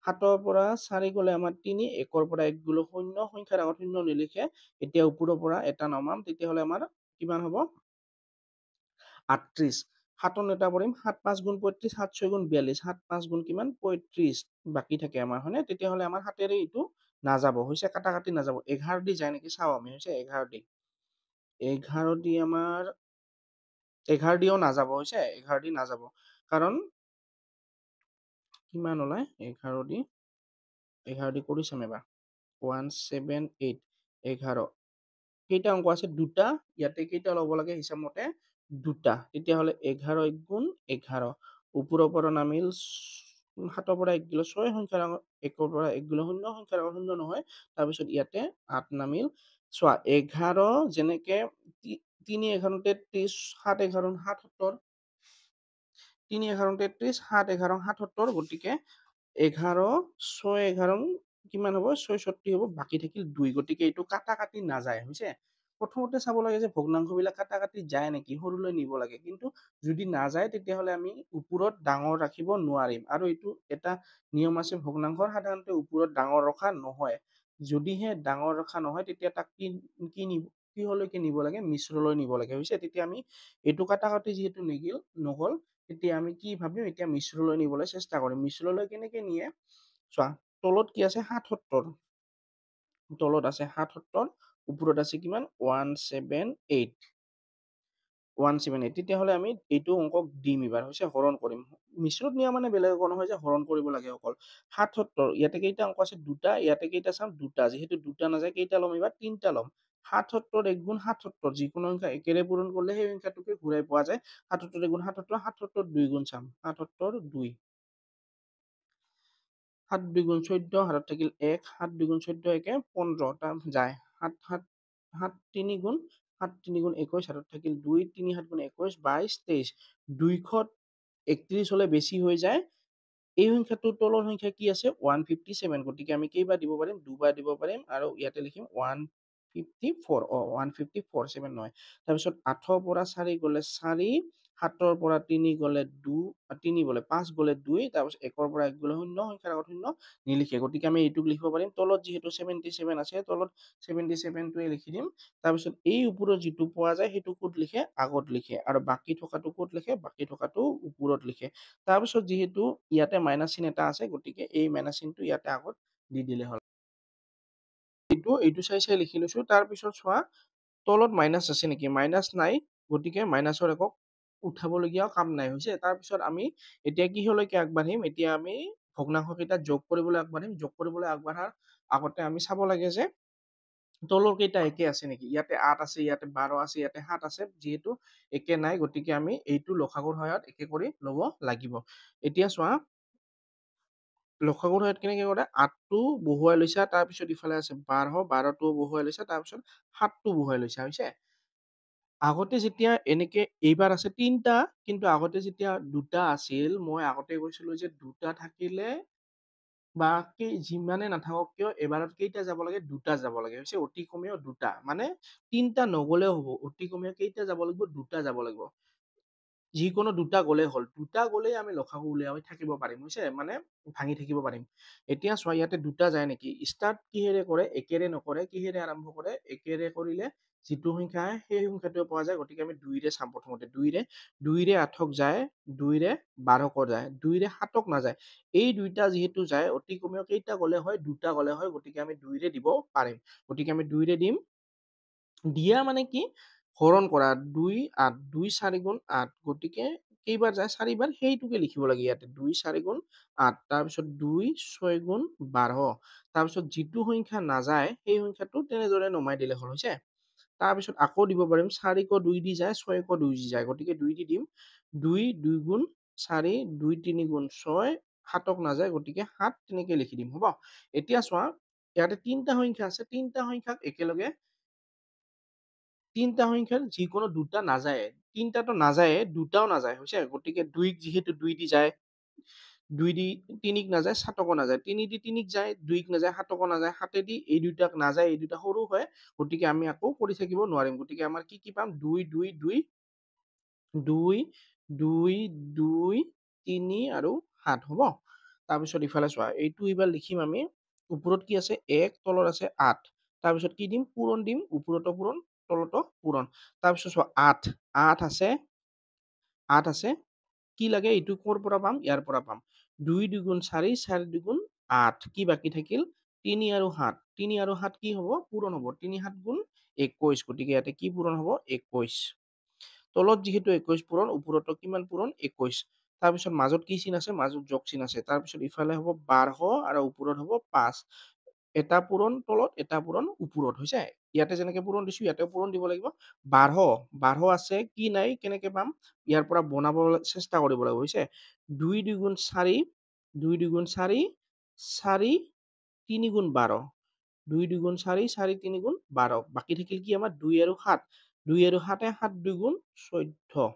৭ৰ পৰা ৪ গ'লে আমাৰ ৩, ১ৰ পৰা ১ গ'লে ০, সংখ্যাৰ আগত ০ নিলিখে। এতিয়া ওপৰৰ পৰা এটা নমাম, তেতিয়াহ'লে আমাৰ কিমান হ'ব? ৩৮। ৭ত এটা কৰিম, ৭ ৫ গুণ ৩৫, ৭ ৬ গুণ ৪২, ৭ ৫ গুণ কিমান? ৩৫ বাকী থাকে আমাৰ, হয়নে? তেতিয়াহ'লে আমাৰ ৭এৰে এইটো নাযাব হৈছে, কাটি নাযাব। ১১ দি যায় নেকি চাওঁ আমি হৈছে। ১১ দি, ১১ দি আমাৰ ১১ দিও নাযাব হৈছে। ১১ দি নাযাব, কাৰণ কিমান ওলায়? ১১ দি কৰি চাম এবাৰ। 178 11। কেইটা অংক আছে? দুটা। ইয়াতে কেইটা ল'ব লাগে হিচাপ মতে? দুটা। তেতিয়াহ'লে ১১ ১ গুণ ১১। ওপৰৰ পৰা নামিল ৭ৰ পৰা ১ গ'লে ৬, সংখ্যাৰ আগত ১ৰ পৰা ১ গ'লে ০, সংখ্যাৰ আগত ০ নহয়। তাৰপিছত ইয়াতে ৮ নামিল। চোৱা, ১১ যেনেকে ৩ ১ ৩৩, ৭ ১ ৭৭, ৩ ১ ৩৩, ৭ ১ ৭৭, গতিকে ১১ ৬ ১ কিমান হ'ব? ৬৬ হ'ব, বাকী থাকিল ২। গতিকে এইটো কাটি নাযায় হৈছে। প্ৰথমতে চাব লাগে যে ভগ্নাংশবিলাক কাটি যায় নেকি, সৰুলৈ নিব লাগে। কিন্তু যদি নাযায়, তেতিয়াহ'লে আমি ওপৰত ডাঙৰ ৰাখিব নোৱাৰিম। আৰু এইটো এটা নিয়ম আছে ভগ্নাংশৰ, সাধাৰণতে ওপৰত ডাঙৰ ৰখা নহয়। যদিহে ডাঙৰ ৰখা নহয়, তেতিয়া তাক কিহলৈকে নিব লাগে? মিশ্ৰলৈ নিব লাগে হৈছে। তেতিয়া আমি এইটো কাটি যিহেতু নগ'ল, তেতিয়া আমি কি ভাবিম? এতিয়া মিশ্ৰলৈ নিবলৈ চেষ্টা কৰিম। মিশ্ৰলৈ কেনেকে নিয়ে? চোৱা, তলত কি আছে? ৭৭। তলত আছে ৭৭, ওপৰত আছে কিমান? 178। 178। তেতিয়াহ'লে আমি এইটো অংকক দিম এইবাৰ হৈছে, হৰণ কৰিম। মিশ্ৰত নিয়া মানে বেলেগ একো নহয় যে হৰণ কৰিব লাগে অকল। ৭৭, ইয়াতে কেইটা অংক আছে? দুটা। ইয়াতে কেইটা চাম? দুটা। যিহেতু দুটা নাযায়, কেইটা ল'ম এইবাৰ? ৩টা ল'ম। ৭৭ 1 গুণ ৭৭ যিকোনো সংখ্যা একেৰে পূৰণ কৰিলে সেই সংখ্যাটোকে ঘূৰাই পোৱা যায়। ৭৭ 1 গুণ ৭৭ ৭৭ 2 গুণ চাম ৭৭ 2 7 2 গুণ 14 হাতত থাকিল 1 7 2 গুণ 14 একে 15 তাৰ যায় 7 7 7 3 গুণ 7 3 গুণ 21 হাতত থাকিল 2 3 7 গুণ 21 22 23 231 হলে বেছি হৈ যায় এই সংখ্যাটোৰ তলৰ সংখ্যা কি আছে 157 গতিকে আমি কেইবাৰ দিব পাৰিম দুবাৰ দিব পাৰিম আৰু ইয়াতে লিখিম 154 154 7 নহয় তাৰপিছত 8 পৰা 4 গলে 4 7 পৰা 3 গলে 2 3 গলে 5 গলে 2 তাৰপিছত 1 পৰা 1 গলে 0 সংখ্যাৰ আগত 0 নিলিখে গতিকে আমি এইটোক লিখিব পাৰিম তলত যেহেতু 77 আছে তলত 77 টোৱে লিখি দিম তাৰপিছত এই ওপৰত যেটো পোৱা যায় হেতু কোড লিখে আগত লিখে আৰু বাকি থকাটো কোড লিখে বাকি থকাটো ওপৰত লিখে তাৰপিছত যেহেতু ইয়াতে মাইনাস চিন এটা আছে গতিকে এই মাইনাস চিনটো ইয়াতে আগত দি দিলে হ'ল এইটো চাই লিখি লৈছো তাৰপিছত চোৱা তলত মাইনাস আছে নেকি মাইনাস নাই গতিকে মাইনাসৰ একক উঠাবলগীয়া কাম নাই হৈছে তাৰপিছত আমি এতিয়া কিহলৈকে আগবাঢ়িম এতিয়া আমি ভগ্নাংশকেইটা যোগ কৰিবলৈ আগবাঢ়িম যোগ কৰিবলৈ আগবাঢ়াৰ আগতে আমি চাব লাগে যে তলৰ কেইটা একে আছে নেকি ইয়াতে 8 আছে ইয়াতে 12 আছে ইয়াতে 7 আছে যেহেতু একে নাই গতিকে আমি এইটো লসাগুৰ সহায়ত একে কৰি লব লাগিব এতিয়া চোৱা লসাগুৰ সহায়ত কেনেকে কৰে 8 টো বহুৱাই লৈছা তাৰপিছত ইফালে আছে 12 12 টো বহুৱাই লৈছা তাৰপিছত 7 টো বহুৱাই লৈছা হৈছে আগতে যেতিয়া এনেকে এইবাৰ আছে 3টা কিন্তু আগতে যেতিয়া দুটা আছিল মই আগতে কৈছিলো যে দুটা থাকিলে বা যিমানে নাথাকক কিয় এবাৰত কেইটা যাব লাগে দুটা যাব লাগে হৈছে অতি কমেও দুটা মানে 3টা নগলেও হ'ব অতি কমেও কেইটা যাব লাগিব দুটা যাব লাগিব যিকোনো দুটা গলে হল দুটা গলেই আমি লসাগু উলিয়াই থাকিব পাৰিম হৈছে মানে ভাঙি থাকিব পাৰিম এতিয়া চোৱা ইয়াতে দুটা যায় নেকি স্টাৰ্ট কিহেৰে কৰে একেৰে নকৰে কিহেৰে আৰম্ভ কৰে একেৰে কৰিলে যেটো সংখ্যা সেই সংখ্যাটোৱে পোৱা যায় গতিকে আমি 2 ৰে চাম প্ৰথমতে 2 ৰে 8ক যায় 2 ৰে 12ক যায় 2 ৰে 7ক নাযায় এই দুইটা যেহেতু যায় অতি কমেও কেইটা গলে হয় দুটা গলে হয় গতিকে আমি 2 ৰে দিব পাৰিম গতিকে আমি 2 ৰে দিম দিয়া মানে কি হৰণ কৰা 2 8 2 4 গুণ 8 গতিকে কেইবাৰ যায় 4 বাৰ সেইটোকে লিখিব লাগে ইয়াতে 2 4 গুণ 8 তাৰপিছত 2 6 গুণ 12 তাৰপিছত যেটো সংখ্যা নাযায় সেই সংখ্যাটো তেনেদৰে নমাই দিলে হল হৈছে তাৰপিছত আকৌ দিব পাৰিম 4 ক 2 দি যায় 6 ক 2 দি যায় গতিকে 2 দি দিম 2 2 গুণ 4 2 3 গুণ 6 7ক নাযায় গতিকে 7 তেনেকে লিখি দিম হ'ব এতিয়া চোৱা ইয়াতে 3টা সংখ্যা আছে 3টা সংখ্যাক একেলগে 3টা সংখ্যাৰ যিকোনো দুটা নাযায় 3টাটো নাযায় দুটাও নাযায় হৈছে গতিকে 2 যেহেতু 2 দি যায় 2 দি 3ক নাযায় 7ক নাযায় 3 দি 3ক যায় 2ক নাযায় 7ক নাযায় 7 দি এই দুটাক নাযায় এই দুটা সৰু হয় গতিকে আমি আকৌ কৰি থাকিব নোৱাৰিম গতিকে আমাৰ কি পাম 2 2 2 2 2 2 3 আৰু 7 হ'ব তাৰপিছত ইফালে চোৱা এইটো এবাৰ লিখিম আমি ওপৰত কি আছে 1 তলত আছে 8 তাৰপিছত কি দিম পূৰণ দিম ওপৰতো পূৰণ তলতো পূৰণ তাৰপিছত চোৱা 8 আছে 8 আছে কি লাগে এইটো কৰ পৰা পাম ইয়াৰ পৰা পাম 2 2 গুণ 4 4 2 গুণ 8 কি বাকি থাকিল 3 আৰু 7 3 আৰু 7 কি হ'ব পূৰণ হ'ব 3 7 গুণ 21 গতিকে ইয়াতে কি পূৰণ হ'ব 21 তলত যেহেতু 21 পূৰণ ওপৰতো কিমান পূৰণ 21 তাৰপিছত মাজত কি চিন আছে মাজত যোগ চিন আছে তাৰপিছত ইফালে হ'ব 12 আৰু ওপৰত হ'ব 5 এটা পূৰণ তলত এটা পূৰণ ওপৰত হৈছে ইয়াতে যেনেকে পূৰণ দিছো ইয়াতে পূৰণ দিব লাগিব 12 আছে কি নাই কেনেকে পাম ইয়াৰ পৰা বনাব চেষ্টা কৰিব লাগিব হৈছে 2 2 গুণ 4 2 2 গুণ 4 4 3 গুণ 12 2 2 গুণ 4 4 3 গুণ 12 বাকি থাকিল কি আমাৰ 2 আৰু 7 2 আৰু 7 7 2 গুণ 14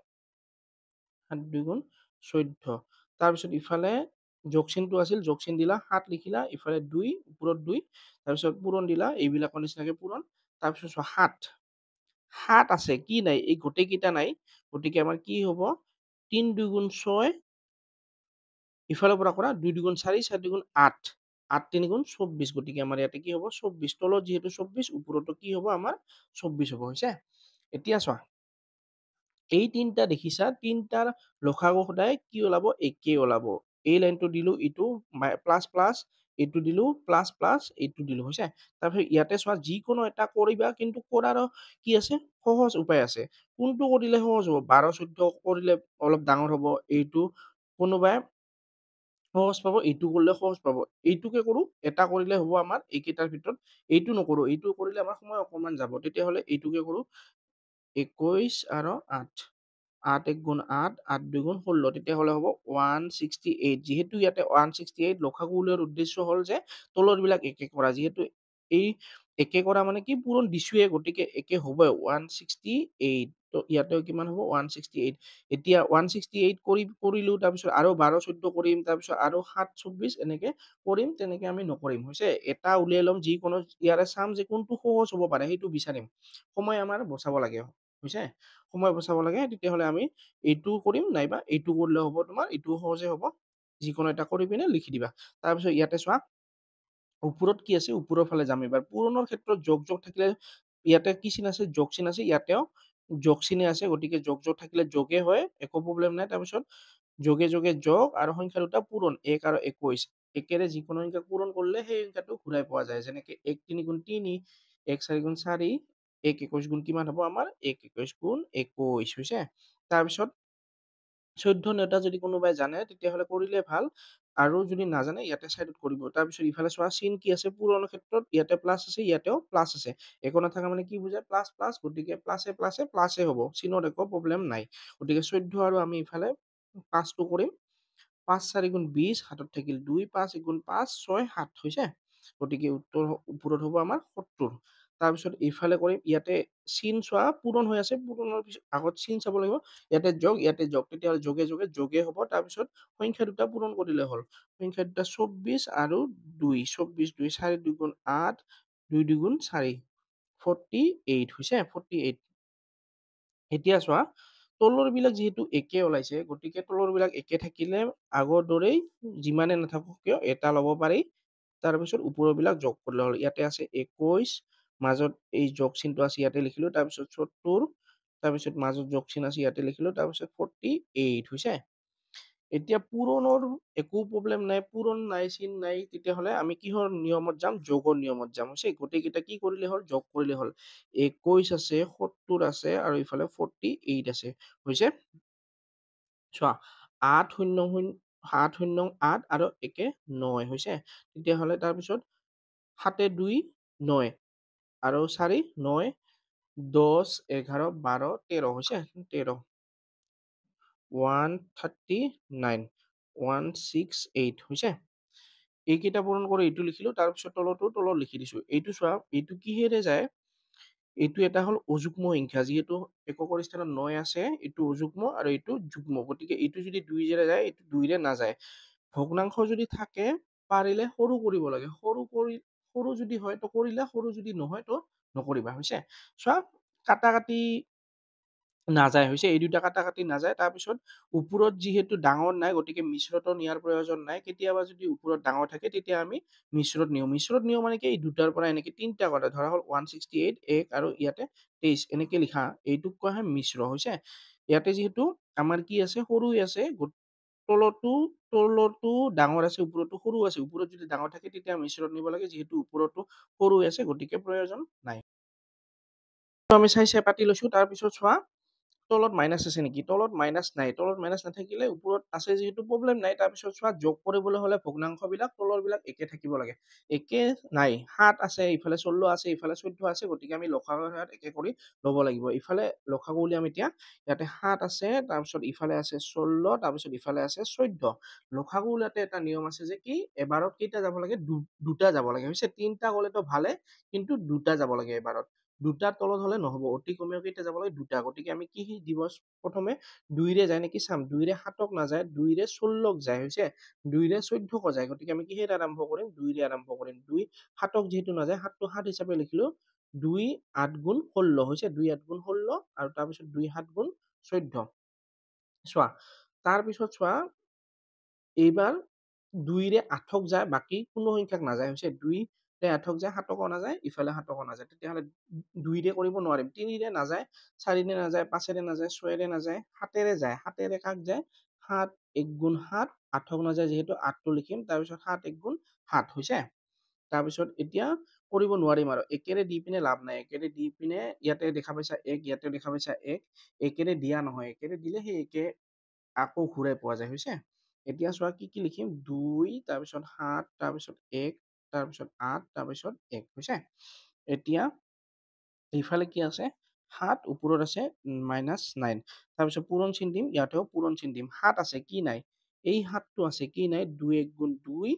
7 2 গুণ 14 তাৰপিছত ইফালে যোগ চিনটো আছিল যোগ চিন দিলা 7 লিখিলা ইফালে 2 ওপৰত 2 তাৰপিছত পূৰণ দিলা এইবিলাকৰ নিচিনাকে পূৰণ তাৰপিছত 7 7 আছে কি নাই এই গোটেই কেইটা নাই গতিকে আমাৰ কি হ'ব 3 2 গুণ 6 ইফালৰ পৰা কৰা 2 2 গুণ 4 4 2 গুণ 8 8 3 গুণ 24 গতিকে আমাৰ ইয়াতে কি হ'ব 24 তলত যেহেতু 24 ওপৰতো কি হ'ব আমাৰ 24 হ'ব হৈছে এতিয়া চোৱা এই তিনটা দেখিছা তিনটাৰ লসাগু সদায় কি ওলাব একে ওলাব এই লাইনটো দিলো ইটো প্লাস প্লাস এইটো দিলো প্লাস প্লাস এইটো দিলো হৈছে তাৰপিছত ইয়াতে চোৱা যিকোনো এটা কৰিবা কিন্তু কৰাৰ কি আছে সহজ উপায় আছে কোনটো কৰিলে সহজ হ'ব 12 14 কৰিলে অলপ ডাঙৰ হ'ব এইটো কোনোবাই সহজ পাব, এইটো কৰিলে সহজ পাব। এইটোকে কৰোঁ, এটা কৰিলে হ'ব আমাৰ এইকেইটাৰ ভিতৰত। এইটো নকৰোঁ, এইটো কৰিলে আমাৰ সময় অকণমান যাব। তেতিয়াহ'লে এইটোকে কৰোঁ 21 আৰু 8। 8 এক গুণ 8, 8 দুই গুণ 16। তেতিয়াহ'লে হ'ব 168। যিহেতু ইয়াতে 168 লসাগু উলিওৱাৰ উদ্দেশ্য হ'ল যে তলৰবিলাক একে কৰা। যিহেতু এই একে কৰা মানে কি পূৰণ দিছোঁয়ে, গতিকে একে হ'বই 168। ত' ইয়াতেও কিমান হ'ব 168। এতিয়া 168 কৰিলোঁ, তাৰপিছত আৰু 12 14 কৰিম, তাৰপিছত আৰু 7 24 এনেকে কৰিম, তেনেকে আমি নকৰিম, হৈছে? এটা উলিয়াই ল'ম, যিকোনো ইয়াৰে চাম যে কোনটো সহজ হ'ব পাৰে সেইটো বিচাৰিম। সময় আমাৰ বচাব লাগে, হৈছে? সময় বচাব লাগে, তেতিয়াহ'লে আমি এইটো কৰিম, নাইবা এইটো কৰিলেও হ'ব তোমাৰ, এইটোও সহজে হ'ব। যিকোনো এটা কৰি পিনে লিখি দিবা। তাৰপিছত ইয়াতে চোৱা, ওপৰত কি আছে, ওপৰৰ ফালে যাম এইবাৰ। পূৰণৰ ক্ষেত্ৰত যোগ থাকিলে ইয়াতে কি চিন আছে, যোগ চিন আছে, ইয়াতেও যোগ চিনে আছে, গতিকে যোগ থাকিলে যোগে হয়, একো প্ৰব্লেম নাই। তাৰপিছত যোগে যোগ আৰু সংখ্যা দুটা পূৰণ, 1 আৰু 21। একেৰে যিকোনো সংখ্যা পূৰণ কৰিলে সেই সংখ্যাটো ঘূৰাই পোৱা যায়। যেনেকে 1 3 গুণ 3, 1 4 গুণ 4, 1 21 গুণ কিমান হ'ব আমাৰ 1 21 গুণ 21, হৈছে? তাৰপিছত 14 নেওতা যদি কোনোবাই জানে তেতিয়াহ'লে কৰিলে ভাল, আৰু যদি নাজানে ইয়াতে চাইডত কৰিব। তাৰপিছত ইফালে চোৱা, চিন কি আছে পূৰণৰ ক্ষেত্ৰত, ইয়াতে প্লাছ আছে, ইয়াতেও প্লাছ আছে। একো নাথাকা মানে কি বুজায়, প্লাছ প্লাছ, গতিকে প্লাছে হ'ব, চিনত একো প্ৰব্লেম নাই। গতিকে 14 আৰু আমি ইফালে 5টো কৰিম। 5 4 গুণ 20, হাতত থাকিল 2, 5 1 গুণ 5 6 7, হৈছে? গতিকে উত্তৰ ওপৰত হ'ব আমাৰ 70। তাৰপিছত এইফালে কৰিম, ইয়াতে চিন চোৱা পূৰণ হৈ আছে, পূৰণৰ পিছত আগত চিন চাব লাগিব। ইয়াতে যোগ, তেতিয়াহ'লে যোগে হ'ব। তাৰপিছত সংখ্যা দুটা পূৰণ কৰিলে হ'ল। সংখ্যা দুটা 24 আৰু 2, 24 2, 4 2 গুণ 8, 2 2 গুণ 4, 48, হৈছে? 48। এতিয়া চোৱা, তলৰবিলাক যিহেতু একে ওলাইছে, গতিকে তলৰবিলাক একে থাকিলে আগৰ দৰেই যিমানে নাথাকক কিয় এটা ল'ব পাৰি। তাৰপিছত ওপৰৰবিলাক যোগ কৰিলে হ'ল। ইয়াতে আছে 21, মাজত এই যোগ চিনটো আছে, ইয়াতে লিখিলোঁ। তাৰপিছত 70, তাৰপিছত মাজত যোগ চিন আছে, ইয়াতে লিখিলোঁ। তাৰপিছত 48, হৈছে? এতিয়া পূৰণৰ একো প্ৰব্লেম নাই, পূৰণ নাই, চিন নাই, তেতিয়াহ'লে আমি কিহৰ নিয়মত যাম, যোগৰ নিয়মত যাম, হৈছে? গোটেইকেইটা কি কৰিলে হ'ল, যোগ কৰিলে হ'ল। 21 আছে, 70 আছে, আৰু ইফালে 48 আছে, হৈছে? চোৱা, 8 0 0 7 0 8 আৰু 1 9, হৈছে? তেতিয়াহ'লে তাৰপিছত 7 2 9 আৰু 4 9, 10 11 12 13, হৈছে? 13, 139, 168, হৈছে? এইকেইটা পূৰণ কৰি এইটো লিখিলোঁ, তাৰপিছত তলত লিখি দিছোঁ। এইটো চোৱা, এইটো কিহেৰে যায়, এইটো এটা হ'ল অযুগ্ম সংখ্যা। যিহেতু এককৰ স্থানত 9 আছে, এইটো অযুগ্ম আৰু এইটো যুগ্ম, গতিকে এইটো যদি 2 ৰে যায়, এইটো 2 ৰে নাযায়। ভগ্নাংশ যদি থাকে, পাৰিলে সৰু কৰিব লাগে। সৰু যদি হয় তো কৰিলা, সৰু যদি নহয় তো নকৰিবা, হৈছে? চোৱা, কাটাকাটি নাযায়, হৈছে? এই দুটা কাটাকাটি নাযায়। তাৰপিছত ওপৰত যিহেতু ডাঙৰ নাই, গতিকে মিশ্ৰতো নিয়াৰ প্ৰয়োজন নাই। কেতিয়াবা যদি ওপৰত ডাঙৰ থাকে, তেতিয়া আমি মিশ্ৰত নিওঁ। মিশ্ৰত নিওঁ মানে কি, এই দুটাৰ পৰা এনেকে তিনিটা কৰা, ধৰা হ'ল 168, 1 আৰু ইয়াতে 23, এনেকে লিখা, এইটোক কোৱা হয় মিশ্ৰ, হৈছে? ইয়াতে যিহেতু আমাৰ কি আছে, সৰু আছে, তলতো ডাঙৰ আছে, ওপৰতো সৰু আছে। ওপৰত যদি ডাঙৰ থাকে তেতিয়া মিশ্ৰত নিব লাগে, যিহেতু ওপৰতো সৰু আছে, গতিকে প্ৰয়োজন নাই। আমি চাই পাতি লৈছোঁ। তাৰপিছত চোৱা, তলত মাইনাছ আছে নেকি, তলত মাইনাছ নাই। তলত মাইনাছ নাথাকিলে ওপৰত আছে যিহেতু প্ৰব্লেম নাই। তাৰপিছত চোৱা, যোগ কৰিবলৈ হ'লে ভগ্নাংশবিলাক তলৰবিলাক একে থাকিব লাগে। একে নাই, 7 আছে, ইফালে 16 আছে, ইফালে 14 আছে, গতিকে আমি লসাগু ইয়াত একে কৰি ল'ব লাগিব। ইফালে লসাগু উলিয়াম এতিয়া। ইয়াতে 7 আছে, তাৰপিছত ইফালে আছে 16, তাৰপিছত ইফালে আছে 14। লসাগু উলিয়াওতে এটা নিয়ম আছে যে কি, এবাৰত কেইটা যাব লাগে, দুটা যাব লাগে, হৈছে? 3টা গ'লেতো ভালে, কিন্তু দুটা যাব লাগে এবাৰত। দুটাৰ তলত হ'লে নহ'ব, অতি কমেও কেইটা যাব লাগে, দুটা। গতিকে আমি কি দিব, প্ৰথমে 2 ৰে যায় নেকি চাম। 2 ৰে 7ক নাযায়, 2 ৰে 16ক যায়, হৈছে? 2 ৰে 14ক যায়, গতিকে আমি কিহেৰে আৰম্ভ কৰিম, 2 ৰে আৰম্ভ কৰিম। 2 7ক যিহেতু নাযায়, 7টো 7 হিচাপে লিখিলোঁ। 2 8 গুণ 16, হৈছে? 2 8 গুণ 16, আৰু তাৰপিছত 2 7 গুণ 14। চোৱা, তাৰপিছত চোৱা, এইবাৰ 2 ৰে 8ক যায়, বাকী কোনো সংখ্যাক নাযায়, হৈছে? 2 ৰে 8ক যায়, 7কো নাযায়, ইফালে 7কো নাযায়। তেতিয়াহ'লে 2 ৰে কৰিব নোৱাৰিম। 3 ৰে নাযায়, 4 ৰে নাযায়, 5 ৰে নাযায়, 6 ৰে নাযায়, 7 ৰে যায়। 7 ৰে কাক যায়, 7 1 গুণ 7, 8ক নাযায় যিহেতু 8টো লিখিম। তাৰপিছত 7 1 গুণ 7, হৈছে? তাৰপিছত এতিয়া কৰিব নোৱাৰিম আৰু, একেৰে দি পিনে লাভ নাই। একেৰে দি পিনে ইয়াতে দেখা পাইছা 1, ইয়াতে দেখা পাইছা 1, একেৰে দিয়া নহয়। একেৰে দিলে সেই একে আকৌ ঘূৰাই পোৱা যায়, হৈছে? এতিয়া চোৱা কি লিখিম 2 তাৰপিছত 7 তাৰপিছত 1 তাৰপিছত 8 তাৰপিছত 1 হৈছে। এতিয়া এইফালে কি আছে 7 ওপৰত আছে -9 তাৰপিছত পূৰণ চিন দিম ইয়াতেও পূৰণ চিন দিম 7 আছে কি নাই এই 7টো আছে কি নাই 2 1 গুণ 2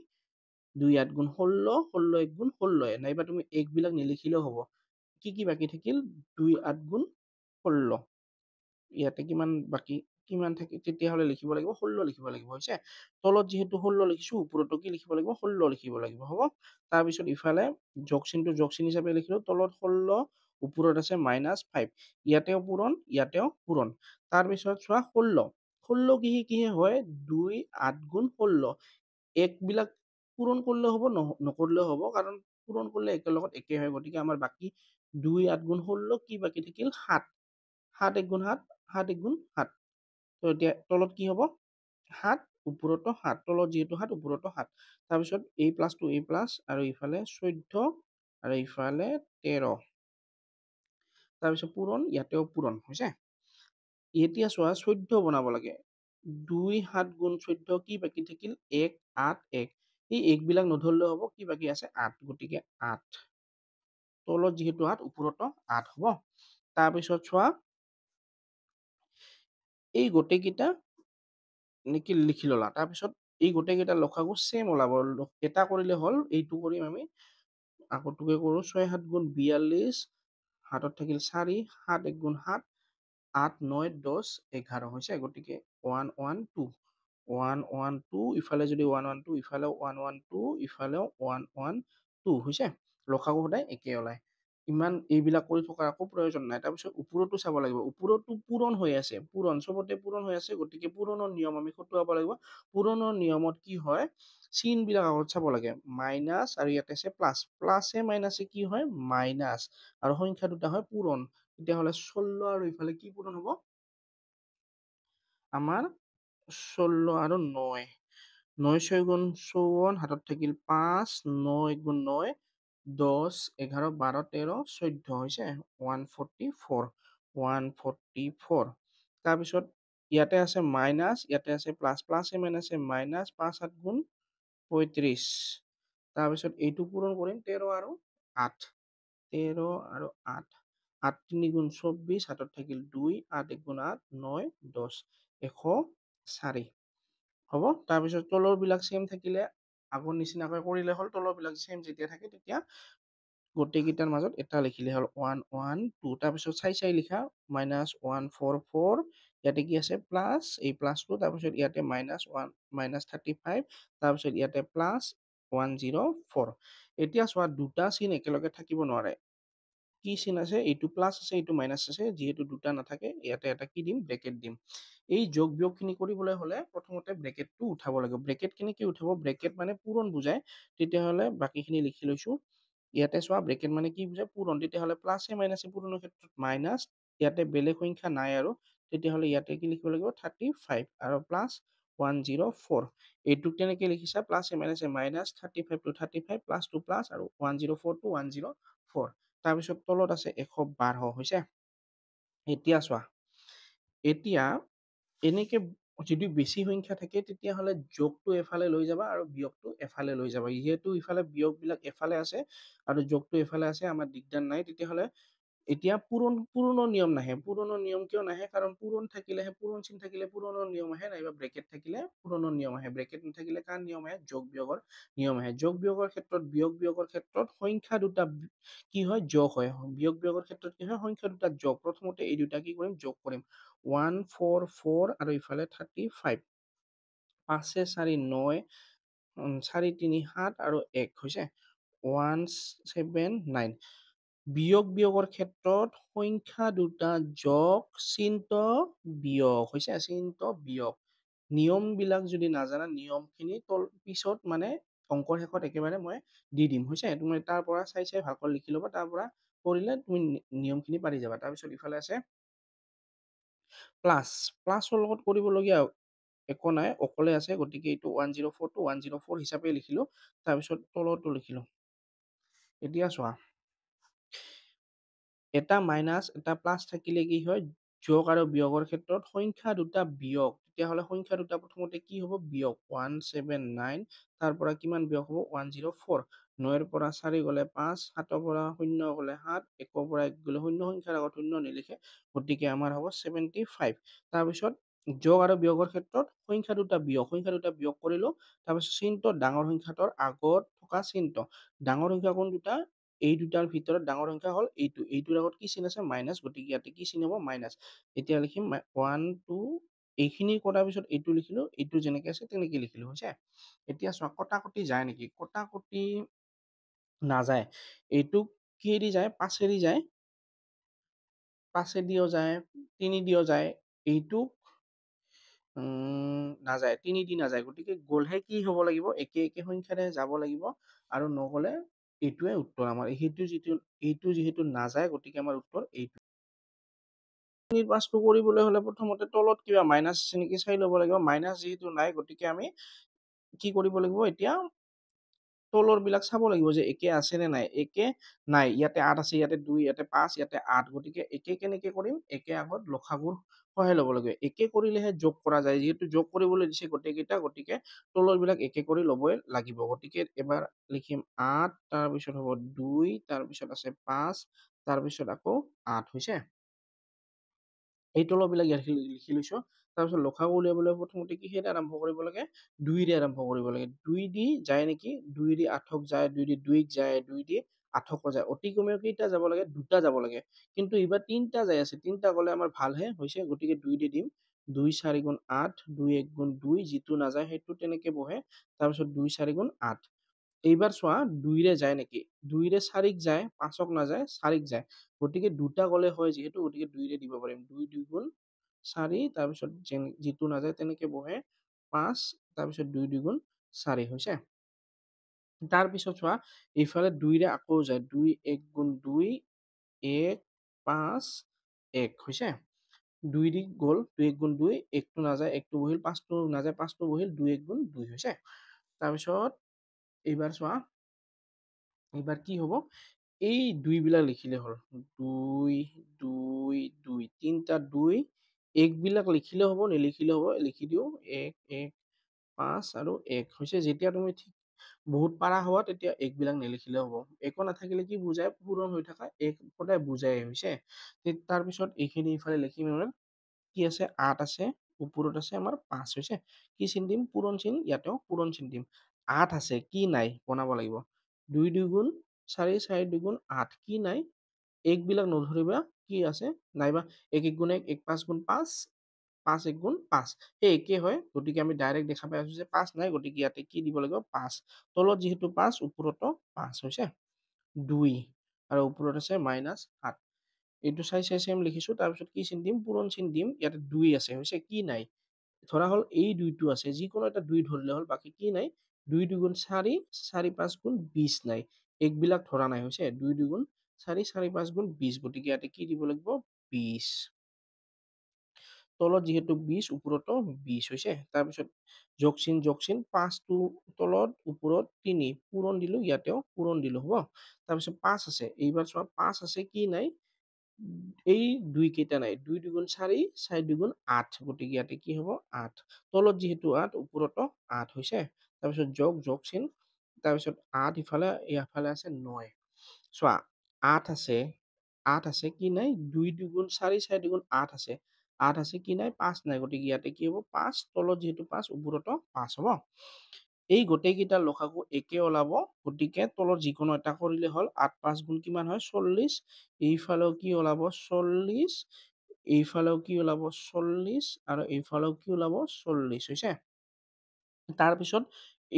2 8 গুণ 16 16 1 গুণ 16 নাইবা তুমি 1 বিলাক নিলিখিলেও হ'ব কি বাকী থাকিল 2 8 গুণ 16 ইয়াতে কিমান থাকে তেতিয়াহ'লে লিখিব লাগিব 16 লিখিব লাগিব হৈছে তলত যিহেতু 16 লিখিছো ওপৰতো কি লিখিব লাগিব 16 লিখিব লাগিব হ'ব তাৰপিছত ইফালে যোগ চিন হিচাপে লিখিলো তলত 16 ওপৰত আছে -5 ইয়াতেও পূৰণ তাৰপিছত চোৱা 16 কিহে হয় 2 8 গুণ 16 এক বিলাক পূৰণ কৰিলেও হ'ব নকৰিলেও হ'ব কাৰণ পূৰণ কৰিলে একেলগত একে হয় গতিকে আমাৰ বাকী 2 8 গুণ 16 কি বাকী থাকিল 7 7 1 গুণ 7 7 1 গুণ 7 তো এতিয়া তলত কি হ'ব 7 ওপৰতো 7 তলত যিহেতু 7 ওপৰতো 7 তাৰপিছত a plus two a plus আৰু ইফালে 14 আৰু ইফালে 13 তাৰপিছত পূৰণ ইয়াতেও পূৰণ হৈছে এতিয়া চোৱা 14 বনাব লাগে 2 7 গুণ 14 কি বাকী থাকিল 1 8 1 এই 1 বিলাক নধৰিলেও হ'ব কি বাকী আছে 8 গতিকে 8 তলত যিহেতু 8 ওপৰতো 8 হ'ব তাৰপিছত চোৱা এই গোটেইকেইটা নেকি লিখি ললা তাৰপিছত এই গোটেইকেইটা লসাগু চেম ওলাব এটা কৰিলে হ'ল এইটো কৰিম আমি আগতোকে কৰো 6 7 গুণ 42 হাতত থাকিল 4 7 1 গুণ 7 8 9 10 11 হৈছে গতিকে 1 1 2 1 1 2 ইফালে যদি 1 1 2 ইফালেও 1 1 2 ইফালেও 1 1 2 হৈছে লসাগু সদায় একে ওলায় ইমান এইবিলাক কৰি থকাৰ একো প্ৰয়োজন নাই তাৰপিছত ওপৰতো চাব লাগিব ওপৰতো পূৰণ হৈ আছে চবতে পূৰণ হৈ আছে গতিকে পূৰণৰ নিয়ম আমি খটুৱাব লাগিব পূৰণৰ নিয়মত কি হয় চিন বিলাক আগত চাব লাগে মাইনাছ আৰু ইয়াতে আছে প্লাছ প্লাছে মাইনাছে কি হয় মাইনাছ আৰু সংখ্যা দুটা হয় পূৰণ তেতিয়াহ'লে 16 আৰু ইফালে কি পূৰণ হ'ব আমাৰ 16 আৰু 9 9 6 গুণ 54 হাতত থাকিল 5 9 গুণ 9 10 11 12 13 14 হৈছে 144 তাৰপিছত ইয়াতে আছে মাইনাছ ইয়াতে আছে প্লাছ প্লাছে মাইনাছে মাইনাছ 5 7 গুণ 35 তাৰপিছত এইটো পূৰণ কৰিম 13 আৰু 8 13 আৰু 8 8 3 গুণ 24 হাতত থাকিল 2 8 1 গুণ 8 9 10 104 হ'ব তাৰপিছত তলৰ বিলাক সেম থাকিলে আগৰ নিচিনাকৈ কৰিলে হ'ল তলৰ বিলাক সেম যেতিয়া থাকে তেতিয়া গোটেইকেইটাৰ মাজত এটা লিখিলে হ'ল 1 1 2 তাৰপিছত চাই লিখা -144 ইয়াতে কি আছে প্লাছ এই প্লাছটো তাৰপিছত ইয়াতে -1 তাৰপিছত ইয়াতে প্লাছ 104 এতিয়া চোৱা দুটা চিন একেলগে থাকিব নোৱাৰে কি চিন আছে এইটো প্লাছ আছে এইটো মাইনাছ আছে যিহেতু দুটা নাথাকে ইয়াতে এটা কি দিম ব্ৰেকেট দিম এই যোগ বিয়োগখিনি কৰিবলৈ হ'লে প্ৰথমতে ব্ৰেকেটটো উঠাব লাগিব ব্ৰেকেট কেনেকৈ উঠাব ব্ৰেকেট মানে পূৰণ বুজায় তেতিয়াহ'লে বাকীখিনি লিখি লৈছো ইয়াতে চোৱা ব্ৰেকেট মানে কি বুজায় পূৰণ তেতিয়াহ'লে প্লাছে মাইনাছে পূৰণৰ ক্ষেত্ৰত মাইনাছ ইয়াতে বেলেগ সংখ্যা নাই আৰু তেতিয়াহ'লে ইয়াতে কি লিখিব লাগিব 35 আৰু প্লাছ 104 এইটোক তেনেকৈ লিখিছা প্লাছে মাইনাছে minus 35 to 35 plus to plus আৰু 104 to 104 তাৰপিছত তলত আছে 112 হৈছে এতিয়া চোৱা এতিয়া এনেকে যদি বেছি সংখ্যা থাকে তেতিয়াহ'লে যোগটো এফালে লৈ যাবা আৰু বিয়োগটো এফালে লৈ যাবা যিহেতু ইফালে বিয়োগ বিলাক এফালে আছে আৰু যোগটো এফালে আছে আমাৰ দিগদাৰ নাই তেতিয়াহ'লে এতিয়া পূৰণৰ নিয়ম নাহে পূৰণৰ নিয়ম কিয় নাহে কাৰণ পূৰণ থাকিলেহে পূৰণ চিন থাকিলে পূৰণৰ নিয়ম আহে নাইবা ব্ৰেকেট থাকিলে পূৰণৰ নিয়ম আহে ব্ৰেকেট নাথাকিলে কাৰ নিয়ম আহে যোগ বিয়োগৰ নিয়ম আহে যোগ বিয়োগৰ ক্ষেত্ৰত বিয়োগৰ ক্ষেত্ৰত সংখ্যা দুটা কি হয় যোগ হয় বিয়োগৰ ক্ষেত্ৰত কি হয় সংখ্যা দুটা যোগ প্ৰথমতে এই দুটা কি কৰিম যোগ কৰিম 144 আৰু ইফালে 35 5 4 9 4 3 7 আৰু 1 হৈছে 179 বিয়োগৰ ক্ষেত্ৰত সংখ্যা দুটা যোগ চিন্তা বিয়োগ হৈছে চিন্তা বিয়োগ নিয়ম বিলাক যদি নাজানা নিয়মখিনি পিছত মানে অংকৰ শেষত একেবাৰে মই দি দিম হৈছে তুমি তাৰ পৰা চাই ভালকৈ লিখি ল'বা তাৰ পৰা কৰিলে তুমি নিয়মখিনি পাৰি যাবা তাৰপিছত ইফালে আছে প্লাছৰ লগত কৰিবলগীয়া একো নাই অকলে আছে গতিকে এইটো 104 to 104 হিচাপে লিখিলো তাৰপিছত তলতো লিখিলো এতিয়া চোৱা এটা মাইনাছ এটা প্লাছ থাকিলে কি হয় যোগ আৰু বিয়োগৰ ক্ষেত্ৰত সংখ্যা দুটা বিয়োগ, তেতিয়াহ'লে সংখ্যা দুটা প্ৰথমতে কি হ'ব বিয়োগ 179, তাৰ পৰা কিমান বিয়োগ হ'ব 104, 9ৰ পৰা 4 গ'লে 5, 7ৰ পৰা 0 গ'লে 7, 1ৰ পৰা 1 গ'লে 0, সংখ্যাৰ আগত 0 নিলিখে, গতিকে আমাৰ হ'ব 75। তাৰপিছত যোগ আৰু বিয়োগৰ ক্ষেত্ৰত সংখ্যা দুটা বিয়োগ কৰিলো, তাৰপিছত চিহ্নটো ডাঙৰ সংখ্যাটোৰ আগত থকা চিহ্নটো, ডাঙৰ সংখ্যা কোন দুটা, এই দুটাৰ ভিতৰত ডাঙৰ সংখ্যা হ'ল এইটোৰ আগত কি চিন আছে মাইনাছ, গতিকে ইয়াতে কি চিন হ'ব মাইনাছ। এতিয়া লিখিম 1 2, এইখিনি কৰাৰ পিছত এইটো লিখিলো, এইটো যেনেকে আছে তেনেকে লিখিলো, হৈছে। এতিয়া চোৱা কটাকটি যায় নেকি, কটাকটি নাযায়, এইটো কিহেদি যায়, 5এদি যায়, 5এদিও যায়, 3 দিও যায়, এইটো নাযায়, 3 দি নাযায়, গতিকে গ'লহে কি হ'ব লাগিব, একে একে সংখ্যাৰে যাব লাগিব, আৰু নগ'লে এইটোৱে উত্তৰ আমাৰ, এইটো যিহেতু নাযায়, গতিকে আমাৰ উত্তৰ এইটো। পাঁচটো কৰিবলৈ হ'লে প্ৰথমতে তলত কিবা মাইনাছ আছে নেকি চাই ল'ব লাগিব, মাইনাছ যিহেতু নাই, গতিকে আমি কি কৰিব লাগিব, এতিয়া তলৰ বিলাক চাব লাগিব যে একে আছে নে নাই, একে নাই, ইয়াতে 8 আছে, ইয়াতে 2, ইয়াতে 5, ইয়াতে 8, গতিকে একে কেনেকে কৰিম, একে আগত লসাগুৰ সহায় ল'ব লাগিব, একে কৰিলেহে যোগ কৰা যায়, যিহেতু যোগ কৰিবলৈ দিছে গোটেইকেইটা, গতিকে তলৰ বিলাক একে কৰি ল'বই লাগিব, গতিকে এবাৰ লিখিম 8, তাৰপিছত হ'ব 2, তাৰপিছত আছে 5, তাৰপিছত আকৌ 8, হৈছে। এই তলৰবিলাক লিখি লৈছো, তাৰপিছত লসাগু উলিয়াবলৈ প্ৰথমতে কিহেৰে আৰম্ভ কৰিব লাগে, 2ৰে আৰম্ভ কৰিব লাগে, 2 দি যায় নেকি, 2 দি 8ক যায়, 2 দি 2ক যায়, 2 দি 8কো যায়, অতি কমেও কেইটা যাব লাগে, 2টা যাব লাগে, কিন্তু এইবাৰ 3টা যাই আছে, 3টা গ'লে আমাৰ ভালহে হৈছে, গতিকে 2 দি দিম, 2 4 গুণ 8, 2 1 গুণ 2, যিটো নাযায় সেইটো তেনেকে বহে, তাৰপিছত 2 4 গুণ 8, এইবাৰ চোৱা 2ৰে যায় নেকি, 2ৰে 4ক যায়, 5ক নাযায়, 4ক যায়, গতিকে দুটা গ'লে হয় যিহেতু, গতিকে 2ৰে দিব পাৰিম, 2 2 গুণ 4, তাৰপিছত যিটো নাযায় তেনেকে বহে 5, তাৰপিছত 2 2 গুণ 4, হৈছে। তাৰপিছত চোৱা এইফালে 2ৰে আকৌ যায়, 2 1 গুণ 2, 1 5 1, হৈছে। 2 দি গ'ল, 2 1 গুণ 2, 1টো নাযায়, 1টো বহিল, 5টো নাযায়, 5টো বহিল, 2 1 গুণ 2, হৈছে। তাৰপিছত এইবাৰ চোৱা, এইবাৰ কি হ'ব, এই 2 বিলাক লিখিলে হ'ল, 2 2 2, 3টা 2, 1 বিলাক লিখিলে হ'ব, নিলিখিলে হ'ব, লিখি দিও 1 1 5 আৰু 1, হৈছে। যেতিয়া তুমি বহুত পাৰা হোৱা তেতিয়া 1 বিলাক নিলিখিলে হ'ব, একো নাথাকিলে কি বুজায়, পূৰণ হৈ থকা 1 সদায় বুজায়, হৈছে। তাৰপিছত এইখিনি ইফালে লিখিম, কি আছে 8 আছে, ওপৰত আছে আমাৰ 5, হৈছে। কি চিন দিম, পূৰণ চিন, ইয়াতেও পূৰণ চিন দিম, 8 আছে, কি নাই বনাব লাগিব, 2 2 গুণ 4, 4 2 গুণ 8, কি নাই, 1 বিলাক নধৰিবা, কি আছে নাইবা, 1 1 গুণ 1, 1 5 গুণ 5, 5 1 গুণ 5, সেই একে হয়, গতিকে আমি ডাইৰেক্ট দেখা পাই আছো যে 5 নাই, গতিকে ইয়াতে কি দিব লাগিব 5, তলত যিহেতু 5, ওপৰতো 5, হৈছে। 2 আৰু ওপৰত আছে -7, এইটো চাই চেম লিখিছো, তাৰপিছত কি চিন দিম, পূৰণ চিন দিম, ইয়াতে 2 আছে, হৈছে, কি নাই, ধৰা হ'ল এই 2টো আছে, যিকোনো এটা 2 ধৰিলে হ'ল, বাকী কি নাই, 2 2 গুণ 4, 4 5 গুণ 20 নাই, 1 বিলাক ধৰা নাই, হৈছে। 2 2 গুণ 4, 4 5 গুণ 20, গতিকে ইয়াতে কি দিব লাগিব 20, তলত যিহেতু 20, ওপৰতো 20, হৈছে। তাৰপিছত যোগ চিন 5টো তলত, ওপৰত 3, পূৰণ দিলো, ইয়াতেও পূৰণ দিলো, হ'ব। তাৰপিছত 5 আছে, এইবাৰ চোৱা 5 আছে, কি নাই, এই 2 কেইটা নাই, 2 2 গুণ 4, 4 2 গুণ 8, গতিকে ইয়াতে কি হ'ব 8, তলত যিহেতু 8, ওপৰতো 8, হৈছে। তাৰপিছত যোগ চিন, তাৰপিছত 8 ইফালে, ইয়াৰফালে আছে 9, চোৱা 8 আছে, 8 আছে, কি নাই, 2 2 গুণ 4, 4 2 গুণ 8 আছে, 8 আছে, কি নাই, 5 নাই, গতিকে ইয়াতে কি হ'ব 5, তলত যিহেতু 5, ওপৰতো 5, হ'ব। এই গোটেইকেইটা লসাগু একে ওলাব, গতিকে তলত যিকোনো এটা কৰিলে হ'ল, 8 5 গুণ কিমান হয় 40, এইফালেও কি ওলাব 40, এইফালেও কি ওলাব 40, আৰু এইফালেও কি ওলাব 40, হৈছে। তাৰপিছত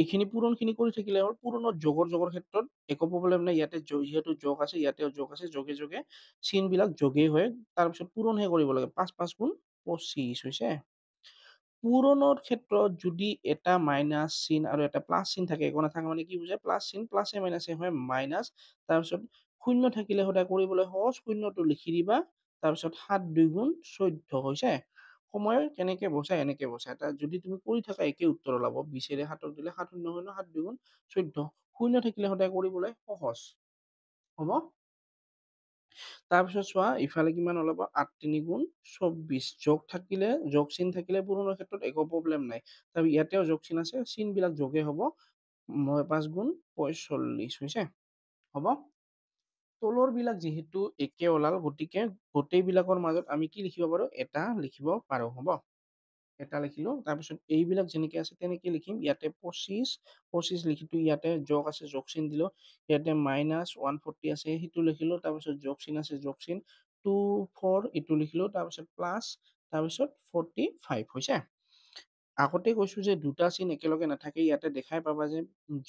এইখিনি পূৰণখিনি কৰি থাকিলে হ'ল, পূৰণত যোগৰ ক্ষেত্ৰত একো প্ৰব্লেম নাই, ইয়াতে যিহেতু যোগ আছে, ইয়াতেও যোগ আছে, যোগে যোগে চিন বিলাক যোগেই হয়, তাৰপিছত পূৰণহে কৰিব লাগে, 5 5 গুণ 25, হৈছে। পূৰণৰ ক্ষেত্ৰত যদি এটা মাইনাছ চিন আৰু এটা প্লাছ চিন থাকে, একো নাথাকে মানে কি বুজায়, প্লাছ চিন প্লাছে মাইনাছে হয়, মাইনাছ, তাৰপিছত শূন্য থাকিলে সদায় কৰিবলৈ সহজ, শূন্যটো লিখি দিবা, তাৰপিছত 7 2 গুণ 14, হৈছে। সময় কেনেকে বচায়, এনেকে বচায়, যদি তুমি কৰি থাকা একে উত্তৰ ওলাব, 20ৰে 7ক দিলে 7 শূন্য শূন্য, 7 2 গুণ 14, শূন্য থাকিলে সদায় কৰিবলৈ সহজ, হ'ব। তাৰপিছত চোৱা ইফালে কিমান ওলাব ৮ ৩ গুণ ২৪ যোগ থাকিলে যোগ চিন থাকিলে পূৰণৰ ক্ষেত্ৰত একো প্ৰব্লেম নাই। তাৰ ইয়াতেও যোগ চিন আছে, চিনবিলাক যোগে হ'ব ৯ ৫ গুণ ৪৫ হৈছে। হ'ব? তলৰ বিলাক যিহেতু একে ওলাল গতিকে গোটেইবিলাকৰ মাজত আমি কি লিখিব পাৰো এটা লিখিব পাৰো। হ'ব? এটা লিখিলো তাৰপিছত এইবিলাক যেনেকে আছে তেনেকে লিখিম। ইয়াতে ২৫ লিখিতো ইয়াতে যোগ আছে যোগ চিন দিলো। ইয়াতে -140 আছে সেইটো লিখিলো। তাৰপিছত যোগ চিন আছে যোগ চিন 24 এইটো লিখিলো। তাৰপিছত প্লাছ তাৰপিছত 45 হৈছে। আগতে কৈছো যে দুটা চিন একেলগে নাথাকে। ইয়াতে দেখাই পাবা যে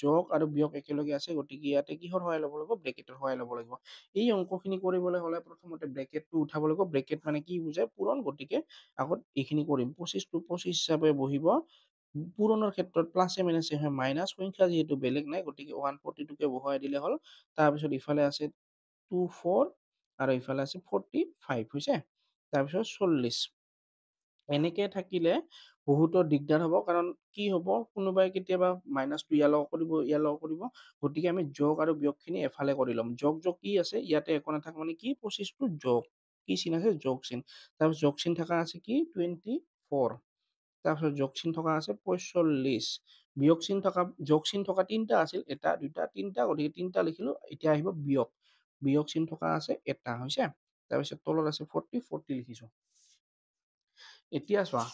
যোগ আৰু বিয়োগ একেলগে আছে গতিকে ইয়াতে কিহৰ সহায় ল'ব লাগিব ব্ৰেকেটৰ সহায় ল'ব লাগিব। এই অংকখিনি কৰিবলৈ হ'লে প্ৰথমতে ব্ৰেকেটটো উঠাব লাগিব। ব্ৰেকেট মানে কি বুজায় পূৰণ গতিকে আগত এইখিনি কৰিম 25 টো 25 হিচাপে বহিব। পূৰণৰ ক্ষেত্ৰত প্লাছে মাইনাছে হয় মাইনাছ সংখ্যা যিহেতু বেলেগ নাই গতিকে 142 কে বহুৱাই দিলে হ'ল। তাৰপিছত ইফালে আছে 24 আৰু ইফালে আছে 45 হৈছে। তাৰপিছত 40 এনেকে থাকিলে বহুতৰ দিগদাৰ হ'ব কাৰণ কি হ'ব কোনোবাই কেতিয়াবা মাইনাছটো ইয়াৰ লগত কৰিব ইয়াৰ লগত কৰিব গতিকে আমি যোগ আৰু বিয়োগখিনি এফালে কৰি ল'ম। যোগ যোগ কি আছে ইয়াতে একো নাথাকে মানে কি 25 টো যোগ কি চিন আছে যোগ চিন। তাৰপিছত যোগ চিন থকা আছে কি 24 তাৰপিছত যোগ চিন থকা আছে 45 বিয়োগ চিন থকা যোগ চিন থকা তিনিটা আছিল এটা দুটা তিনিটা গতিকে তিনিটা লিখিলো। এতিয়া আহিব বিয়োগ বিয়োগ চিন থকা আছে এটা হৈছে। তাৰপিছত তলত আছে 40 লিখিছো। এতিয়া চোৱা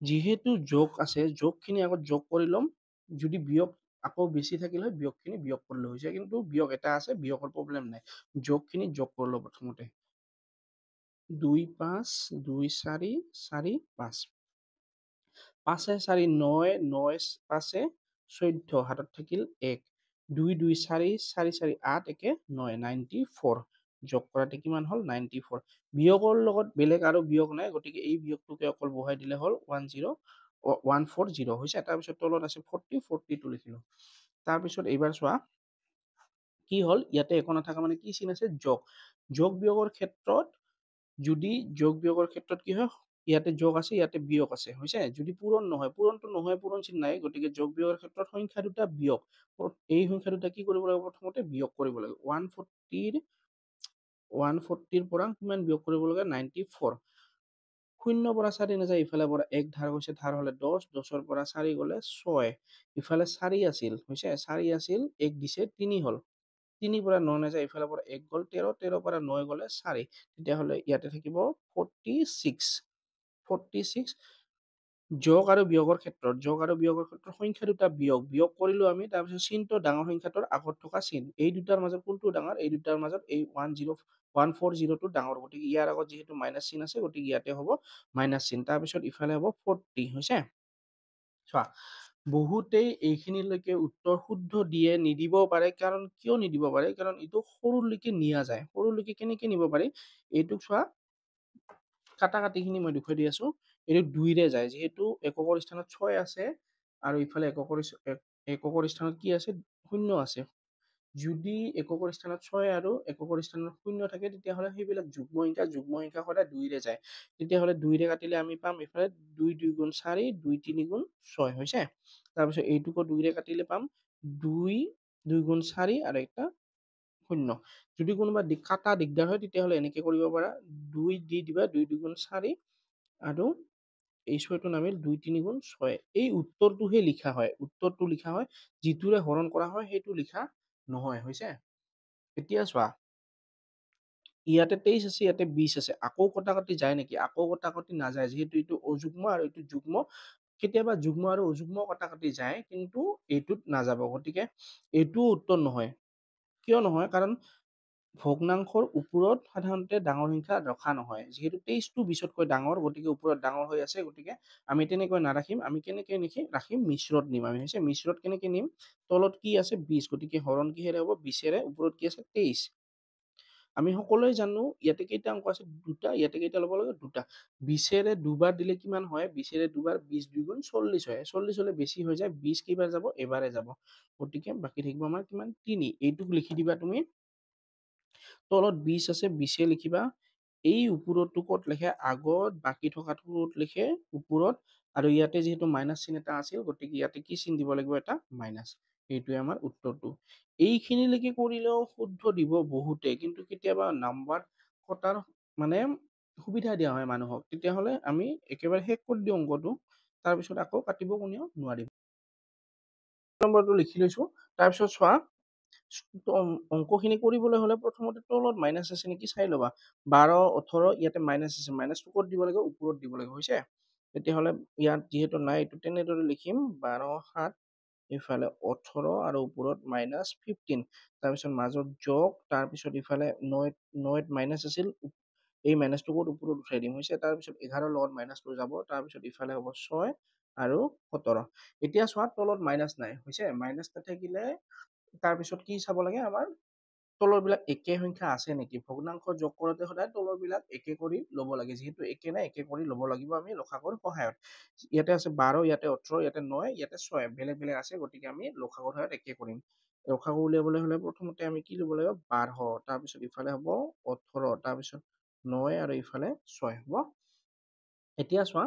যিহেতু যোগ আছে যোগখিনি আগত যোগ কৰি ল'ম। যদি বিয়োগ আকৌ বেছি থাকিলে হয় বিয়োগখিনি বিয়োগ কৰিলে হৈছে কিন্তু বিয়োগ এটা আছে বিয়োগৰ প্ৰব্লেম নাই। যোগখিনি যোগ কৰিলো প্ৰথমতে ২ ৫ ২ ৪ ৪ ৫ ৫ ৪ ৯ ৯ ৫ 14 হাতত থাকিল ১ ২ ২ ৪ ৪ ৪ ৮ একে ৯ 94 যোগ কৰাতে কিমান হ'ল 94 বিয়োগৰ লগত বেলেগ আৰু বিয়োগ নাই গতিকে এই বিয়োগটোকে অকল বহাই দিলে হ'ল 140 হৈছে। তাৰপিছত তলত আছে 42 লিখিলো। তাৰপিছত এইবাৰ চোৱা কি হ'ল ইয়াতে একো নাথাকা মানে কি চিন আছে যোগ যোগ বিয়োগৰ ক্ষেত্ৰত যদি যোগ বিয়োগৰ ক্ষেত্ৰত কি হয় ইয়াতে যোগ আছে ইয়াতে বিয়োগ আছে হৈছে। যদি পূৰণ নহয় পূৰণটো নহয় পূৰণ চিন নাই গতিকে যোগ বিয়োগৰ ক্ষেত্ৰত সংখ্যা দুটা বিয়োগ এই সংখ্যা দুটা কি কৰিব লাগিব প্ৰথমতে বিয়োগ কৰিব লাগিব। 140 পৰা কিমান বিয়োগ কৰিব লাগে 94 শূন্য পৰা 4 নাযায় ইফালে পৰা 1 ধাৰ গৈছে ধাৰ হলে 10 10ৰ পৰা 4 গ'লে 6 ইফালে 4 আছিল হৈছে 4 আছিল 1 দিছে 3 হ'ল 3 পৰা 9 নাযায় ইফালে পৰা 1 গ'ল 13 13 পৰা 9 গ'লে 4 তেতিয়াহ'লে ইয়াতে থাকিব 46 যোগ আৰু বিয়োগৰ ক্ষেত্ৰত সংখ্যা দুটা বিয়োগ কৰিলো আমি। তাৰপিছত চিনটো ডাঙৰ সংখ্যাটোৰ আগত থকা চিন এই দুটাৰ মাজত কোনটো ডাঙৰ এই দুটাৰ মাজত এই 140 টো ডাঙৰ গতিকে ইয়াৰ আগত যিহেতু মাইনাছ চিন আছে গতিকে ইয়াতে হ'ব মাইনাছ চিন। তাৰপিছত ইফালে হ'ব 40 হৈছে। চোৱা বহুতেই এইখিনিলৈকে উত্তৰ শুদ্ধ দিয়ে নিদিবও পাৰে কাৰণ কিয় নিদিব পাৰে কাৰণ এইটো সৰুলৈকে নিয়া যায়। সৰুলৈকে কেনেকে নিব পাৰি এইটোক চোৱা কাটাকাটিখিনি মই দেখুৱাই দি আছো। এইটো 2ৰে যায় যিহেতু এককৰ স্থানত 6 আছে আৰু ইফালে এককৰ স্থানত কি আছে 0 আছে। যদি এককৰ স্থানত 6 আৰু এককৰ স্থানত 0 থাকে তেতিয়াহ'লে সেইবিলাক যুগ্ম সংখ্যা সদায় 2ৰে যায়। তেতিয়াহ'লে 2ৰে কাটিলে আমি পাম ইফালে 2 2 গুণ 4 2 3 গুণ 6 হৈছে। তাৰপিছত এইটোকো 2ৰে কাটিলে পাম 2 2 গুণ 4 আৰু এটা 0 যদি কোনোবা কাটা দিগদাৰ হয় তেতিয়াহ'লে এনেকে কৰিব পাৰা 2 দি দিবা 2 2 গুণ 4 আৰু এই 6টো নামিল 2 3 গুণ 6 এই উত্তৰটোহে লিখা হয় উত্তৰটো লিখা হয় যিটোৰে হৰণ কৰা হয় সেইটো লিখা নহয় হৈছে। এতিয়া চোৱা ইয়াতে 23 আছে ইয়াতে 20 আছে আকৌ কটাকটি যায় নেকি আকৌ কটাকটি নাযায় যিহেতু এইটো অযুগ্ম আৰু এইটো যুগ্ম কেতিয়াবা যুগ্ম আৰু অযুগ্ম কটাকটি যায় কিন্তু এইটোত নাযাব গতিকে এইটো উত্তৰ নহয়। কিয় নহয় কাৰণ ভগ্নাংশৰ ওপৰত সাধাৰণতে ডাঙৰ সংখ্যা ৰখা নহয় যিহেতু 23 টো 20তকৈ ডাঙৰ গতিকে ওপৰত ডাঙৰ হৈ আছে গতিকে আমি তেনেকৈ নাৰাখিম। আমি কেনেকে ৰাখিম মিশ্ৰত নিম আমি হৈছে মিশ্ৰত কেনেকে নিম তলত কি আছে 20 গতিকে হৰণ কিহেৰে হ'ব 20ৰে ওপৰত কি আছে 23 আমি সকলোৱে জানো ইয়াতে কেইটা অংক আছে দুটা ইয়াতে কেইটা ল'ব লাগে দুটা 20ৰে দুবাৰ দিলে কিমান হয় 20ৰে দুবাৰ 20 2 গুণ 40 হয় 40 হলে বেছি হৈ যায় 20 কেইবাৰ যাব এবাৰে যাব গতিকে বাকি থাকিব আমাৰ কিমান 3 এইটোক লিখি দিবা তুমি তলত 20 আছে 20 লিখিবা এই ওপৰতো ক'ত লিখে আগত বাকি থকাটো ক'ত লিখে ওপৰত আৰু ইয়াতে যেহেতু মাইনাছ চিন এটা আছিল গতিকে ইয়াতে কি চিন দিব লাগিব এটা মাইনাছ এইটোৱে আমাৰ উত্তৰটো। এইখিনিলৈকে কৰিলেও শুদ্ধ দিব বহুতে, কিন্তু কেতিয়াবা নাম্বাৰ কটাৰ মানে সুবিধা দিয়া হয় মানুহক, তেতিয়াহ'লে আমি একেবাৰে শেষ কৰি দিওঁ অংকটো, তাৰপিছত আকৌ কাটিব কোনেও নোৱাৰিব। নম্বৰটো লিখি লৈছো। তাৰপিছত চোৱা, অংকখিনি কৰিবলৈ হ'লে প্ৰথমতে তলত মাইনাছ আছে নেকি চাই ল'বা। 12, 18 ইয়াতে মাইনাছ আছে, মাইনাছটো ক'ত দিব লাগিব? ওপৰত দিব লাগিব, হৈছে? তেতিয়াহ'লে ইয়াত যিহেতু নাই, এইটো তেনেদৰে লিখিম 12, 7 ইফালে 18 আৰু ওপৰত -15, তাৰপিছত মাজত যোগ, তাৰপিছত ইফালে 9ত মাইনাছ আছিল, এই মাইনাছটো ক'ত? ওপৰত উঠাই দিম, হৈছে? তাৰপিছত 11 লগত মাইনাছটো যাব, তাৰপিছত ইফালে হ'ব 6 আৰু 17। এতিয়া চোৱা, তলত মাইনাছ নাই, হৈছে? মাইনাছ নাথাকিলে তাৰপিছত কি চাব লাগে? আমাৰ তলৰবিলাক একে সংখ্যা আছে নেকি? ভগ্নাংশ যোগ কৰোঁতে সদায় তলৰবিলাক একে কৰি ল'ব লাগে, যিহেতু একে নাই, একে কৰি ল'ব লাগিব আমি লসাগুৰ সহায়ত। ইয়াতে আছে 12, ইয়াতে 18, ইয়াতে 9, ইয়াতে 6, বেলেগ বেলেগ আছে, গতিকে আমি লসাগুৰ সহায়ত একে কৰিম। লসাগু উলিয়াবলৈ হ'লে প্ৰথমতে আমি কি ল'ব লাগিব? 12, তাৰপিছত ইফালে হ'ব 18, তাৰপিছত 9 আৰু ইফালে 6 হ'ব। এতিয়া চোৱা,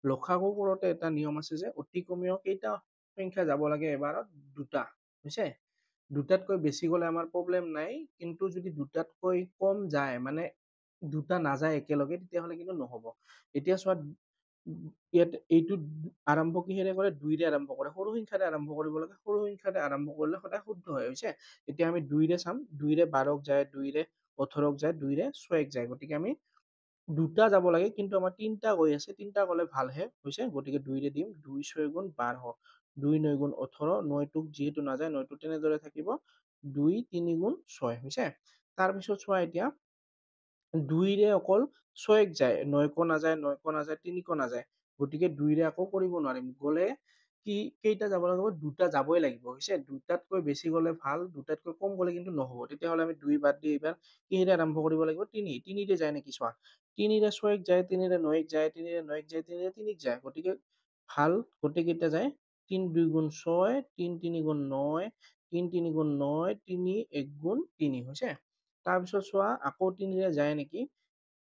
লসাগু কৰোঁতে এটা নিয়ম আছে যে অতি কমেও কেইটা সংখ্যা যাব লাগে এবাৰত? 2টা, হৈছে? 2টাতকৈ বেছি গ'লে আমাৰ প্ৰব্লেম নাই, কিন্তু যদি 2টাতকৈ কম যায়, মানে 2টা নাযায় একেলগে, তেতিয়াহ'লে কিন্তু নহ'ব। এতিয়া চোৱা, ইয়াত এইটো আৰম্ভ কিহেৰে কৰে? 2ৰে আৰম্ভ কৰে, সৰু সংখ্যাৰে আৰম্ভ কৰিব লাগে, সৰু সংখ্যাৰে আৰম্ভ কৰিলে সদায় শুদ্ধ হয়, হৈছে? এতিয়া আমি 2ৰে চাম, 2ৰে 12ক যায়, 2ৰে 18ক যায়, 2ৰে 6ক যায়, গতিকে আমি 2টা যাব লাগে, কিন্তু আমাৰ 3টা গৈ আছে, 3টা গ'লে ভালহে, হৈছে? গতিকে 2ৰে দিম, 2 6 গুণ 12, 2 9 গুণ 18, 9টোক যিহেতু নাযায়, 9টো তেনেদৰে থাকিব, 2 3 গুণ 6, হৈছে? তাৰপিছত চোৱা, এতিয়া 2ৰে অকল 6ক যায়, 9কো নাযায়, 9কো নাযায়, 3কো নাযায়, গতিকে 2ৰে আকৌ কৰিব নোৱাৰিম, গ'লে কি কেইটা যাব লাগিব? 2টা যাবই লাগিব, হৈছে? 2টাতকৈ বেছি গ'লে ভাল, 2টাতকৈ কম গ'লে কিন্তু নহ'ব, তেতিয়াহ'লে আমি 2 বাদ দি এইবাৰ কিহেৰে আৰম্ভ কৰিব লাগিব? 3ৰে যায় নেকি চোৱা, 3ৰে 6ক যায়, 3ৰে 9ক যায়, 3ৰে 9ক যায়, 3ৰে 3ক যায়, গতিকে ভাল, গোটেইকেইটা যায়। 3 2 গুণ 6, 3 3 গুণ 9, 3 3 গুণ 9, 3 1 গুণ 3, হৈছে? তাৰপিছত চোৱা, আকৌ 3ৰে যায় নেকি?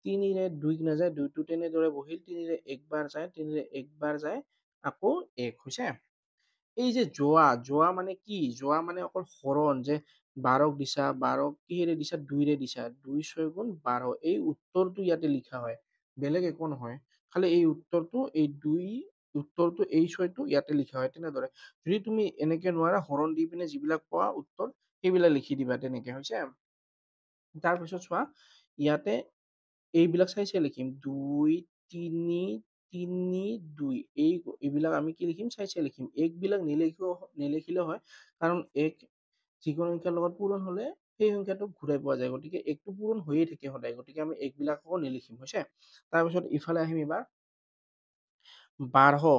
3ৰে 2ক নাযায়, 2টো তেনেদৰে বহিল, 3ৰে একবাৰ যায়, 3ৰে একবাৰ যায়, আকৌ 1, হৈছে? এই যে যোৱা মানে কি? যোৱা মানে অকল হৰণ, যে 12ক দিছা, 12ক কিহেৰে দিছা? 2ৰে দিছা, 2 6 গুণ 12, এই উত্তৰটো ইয়াতে লিখা হয়, বেলেগ একো নহয়, খালি এই উত্তৰটো, এই 2 উত্তৰটো, এই 6টো ইয়াতে লিখা হয়, তেনেদৰে। যদি তুমি এনেকে নোৱাৰা, হৰণ দি পিনে যিবিলাক পোৱা উত্তৰ, সেইবিলাক লিখি দিবা, তেনেকে, হৈছে? তাৰপিছত চোৱা, ইয়াতে এইবিলাক চাই চাই লিখিম, 2 3 3 2, এইবিলাক আমি কি লিখিম? চাই চাই লিখিম, বিলাক নিলিখিলেও হয়, কাৰণ যিকোনো সংখ্যাৰ লগত পূৰণ হ'লে সেই সংখ্যাটোক ঘূৰাই পোৱা যায়, গতিকে 1টো পূৰণ হৈয়ে থাকে সদায়, গতিকে আমি বিলাক আকৌ নিলিখিম, হৈছে? তাৰপিছত ইফালে আহিম এইবাৰ, 12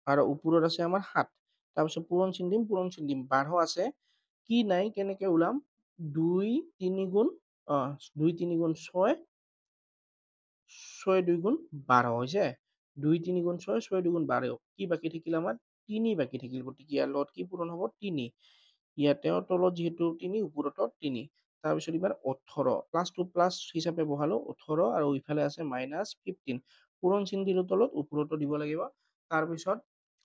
আৰু ওপৰত আছে আমাৰ 7, তাৰপিছত পূৰণ চিন দিম, 12 আছে, কি নাই, কেনেকে ওলাম? 2 3 গুণ 2 3 গুণ 6, 6 2 গুণ 12, হৈছে? 2 3 গুণ 6, 6 2 গুণ 12, কি বাকী থাকিল আমাৰ? 3 বাকী থাকিল, গতিকে ইয়াৰ লগত কি পূৰণ হ'ব? 3, ইয়াতেও তলত যিহেতু 3, ওপৰতো 3, তাৰপিছত এবাৰ 18, প্লাছটো প্লাছ হিচাপে বহালো, 18 আৰু ইফালে আছে -15, পূৰণ চিন দিলো তলত, ওপৰতো দিব লাগিব, তাৰপিছত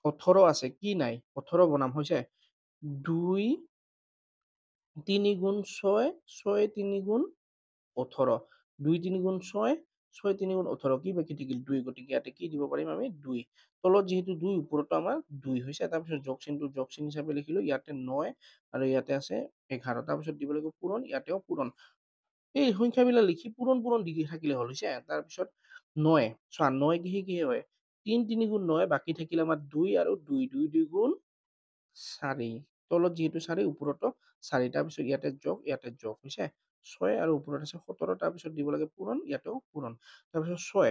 18 আছে, কি নাই? 18 বনাম, হৈছে? 2 3 গুণ 6, 6 3 গুণ 18, 2 3 গুণ 6, 6 3 গুণ 18, কি বাকী থাকিল? 2, গতিকে ইয়াতে কি দিব পাৰিম আমি? 2, তলত যিহেতু 2, ওপৰতো আমাৰ 2, হৈছে? তাৰপিছত যোগ চিন হিচাপে লিখিলো, ইয়াতে 9 আৰু ইয়াতে আছে 11, তাৰপিছত দিব লাগিব পূৰণ, ইয়াতেও পূৰণ, এই সংখ্যাবিলাক লিখি পূৰণ দি থাকিলে হ'ল, হৈছে? তাৰপিছত 9, চোৱা, 9 কিহে হয়? 3 3 গুণ 9, বাকী থাকিল আমাৰ 2 আৰু 2 2 2 গুণ 4, তলত যিহেতু 4, ওপৰতো 4, তাৰপিছত ইয়াতে যোগ, হৈছে? 6 আৰু ওপৰত আছে 17, তাৰপিছত দিব লাগে পূৰণ, ইয়াতেও পূৰণ, তাৰপিছত 6,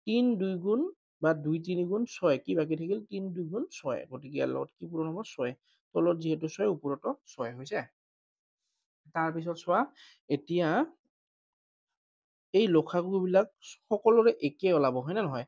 3 2 গুণ বা 2 3 গুণ 6, কি বাকী থাকিল? 3 2 গুণ 6, গতিকে ইয়াৰ লগত কি পূৰণ হ'ব? 6, তলত যিহেতু 6, ওপৰতো 6, হৈছে? তাৰপিছত চোৱা, এতিয়া এই লসাগু বিলাক সকলোৰে একে ওলাব, হয় নে নহয়?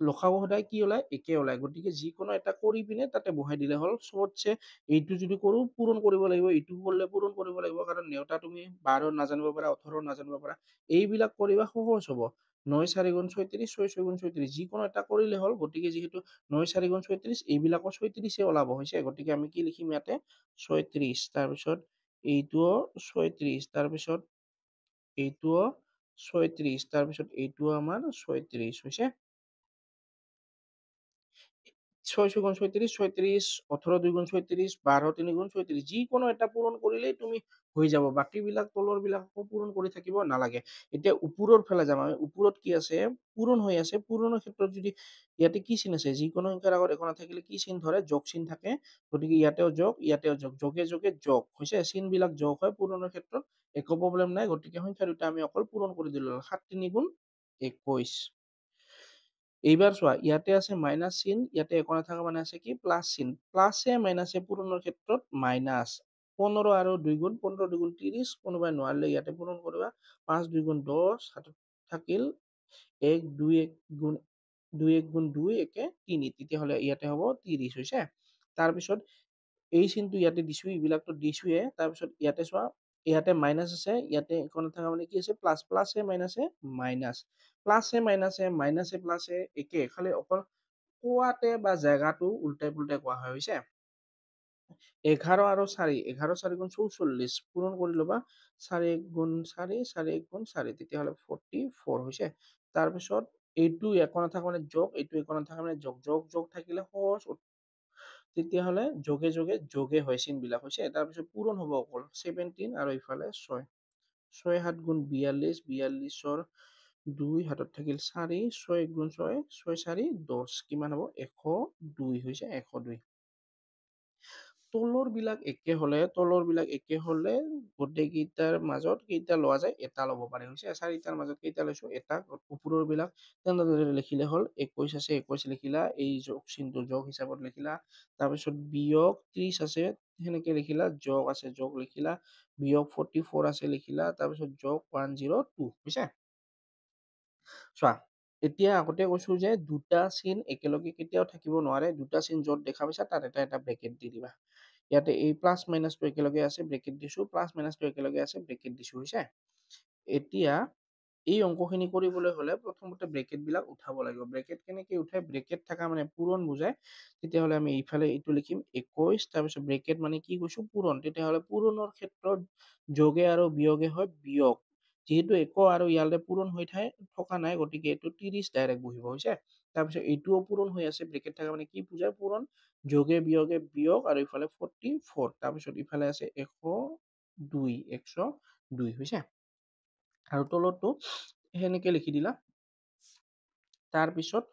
লসাগু সদায় কি ওলায় একে ওলায় গতিকে যিকোনো এটা কৰি পিনে তাতে বহাই দিলে হ'ল চবতছে এইটো যদি কৰো পূৰণ কৰিব লাগিব এইটো কৰিলে পূৰণ কৰিব লাগিব কাৰণ নেওতা তুমি 12 নাজানিব পাৰা 18 নাজানিব পাৰা এইবিলাক কৰিবা সহজ হ'ব 9 4 গুণ 36 6 6 গুণ 36 যিকোনো এটা কৰিলে হ'ল গতিকে যিহেতু 9 4 গুণ 36 এইবিলাকো 36 ওলাব হৈছে গতিকে আমি কি লিখিম ইয়াতে 36 তাৰপিছত এইটোও 36 তাৰপিছত এইটোও 36 তাৰপিছত এইটোও আমাৰ 36 হৈছে 6 গুণ 36 36 18 2 গুণ 36 12 3 গুণ 36 যিকোনো এটা পূৰণ কৰিলেই তুমি হৈ যাব বাকীবিলাক তলৰ বিলাক পূৰণ কৰি থাকিব নালাগে এতিয়া ওপৰৰ ফালে যাম আমি ওপৰত কি আছে পূৰণ হৈ আছে পূৰণৰ ক্ষেত্ৰত যদি ইয়াতে কি চিন আছে যিকোনো সংখ্যাৰ আগত একো নাথাকিলে কি চিন ধৰে যোগ চিন থাকে গতিকে ইয়াতেও যোগ যোগে যোগে যোগ হৈছে চিন বিলাক যোগ হয় পূৰণৰ ক্ষেত্ৰত একো প্ৰব্লেম নাই গতিকে সংখ্যা দুটা আমি অকল পূৰণ কৰি দিলো 7 3 গুণ 21 এইবাৰ চোৱা ইয়াতে আছে মাইনাস চিন ইয়াতে একো নাথাকা মানে আছে কি প্লাস চিন প্লাসে মাইনাসে পূৰণৰ ক্ষেত্ৰত মাইনাস 15 আৰু 2 গুণ 15 2 গুণ 30 কোনোবাই নোৱাৰিলে ইয়াতে পূৰণ কৰিবা 5 2 গুণ 10 হাতত থাকিল 1 2 1 গুণ 2 1 গুণ 2 একে 3 তেতিয়াহ'লে ইয়াতে হ'ব 30 হৈছে তাৰপিছত এই চিনটো ইয়াতে দিছো এইবিলাকতো দিছোয়ে তাৰপিছত ইয়াতে চোৱা ইয়াতে মাইনাস আছে ইয়াতে একো নাথাকা মানে কি আছে প্লাস প্লাসে মাইনাসে মাইনাস প্লাসে মাইনাসে মাইনাসে প্লাসে একে খালি অকল কোৱাতে বা জায়গাটো উল্টাই পুল্টাই কোৱা হয় হৈছে 11 আৰু 4 11 4 গুণ 44 পূৰণ কৰি ল'বা 4 1 গুণ 4 4 1 গুণ 4 তেতিয়াহ'লে 44 হৈছে তাৰপিছত এইটো একো নাথাকা মানে যোগ এইটো একো নাথাকা মানে যোগ যোগ যোগ থাকিলে সহজ তেতিয়াহ'লে যোগে যোগে যোগে হয় চিন বিলাক হৈছে তাৰপিছত পূৰণ হ'ব অকল 17 আৰু ইফালে 6 6 7 গুণ 42 42ৰ 2 হাতত থাকিল 4 6 গুণ 6 6 4 10 কিমান হ'ব 102 হৈছে 102 তলৰ বিলাক একে হলে গোটেইকেইটাৰ মাজত কেইটা লোৱা যায় এটা ল'ব পাৰে হৈছে চাৰিটাৰ মাজত কেইটা লৈছো এটা ওপৰৰ বিলাক তেনেদৰে লিখিলে হ'ল 21 আছে 21 লিখিলা এই যোগ চিনটো যোগ হিচাপত লিখিলা তাৰপিছত বিয়োগ 30 আছে সেনেকে লিখিলা যোগ আছে যোগ লিখিলা বিয়োগ 44 আছে লিখিলা তাৰপিছত যোগ 102 হৈছে চোৱা এতিয়া আগতে কৈছো যে দুটা চিন একেলগে কেতিয়াও থাকিব নোৱাৰে দুটা চিন য'ত দেখা পাইছা তাত এটা এটা ব্ৰেকেট দি দিবা ইয়াতে এই প্লাস মাইনাসটো একেলগে আছে ব্ৰেকেট দিছো প্লাস মাইনাসটো একেলগে আছে ব্ৰেকেট দিছো হৈছে এতিয়া এই অংকখিনি কৰিবলৈ হলে প্ৰথমতে ব্ৰেকেট বিলাক উঠাব লাগিব ব্ৰেকেট কেনেকে উঠাই ব্ৰেকেট থকা মানে পূৰণ বুজায় তেতিয়াহ'লে আমি এইফালে এইটো লিখিম 21 তাৰপিছত ব্ৰেকেট মানে কি কৈছো পূৰণ তেতিয়াহ'লে পূৰণৰ ক্ষেত্ৰত যোগে আৰু বিয়োগে হয় বিয়োগ যেহেতু একো আৰু ইয়ালে পূৰণ হৈ থকা নাই গতিকে এইটো 30 ডাইৰেক্ট বহিব হৈছে তাৰপিছত এইটোও পূৰণ হৈ আছে ব্ৰেকেট থকা মানে কি বুজায় পূৰণ যোগে বিয়োগে বিয়োগ আৰু ইফালে 44 তাৰপিছত ইফালে আছে 102 হৈছে আৰু তলতো সেনেকে লিখি দিলা তাৰপিছত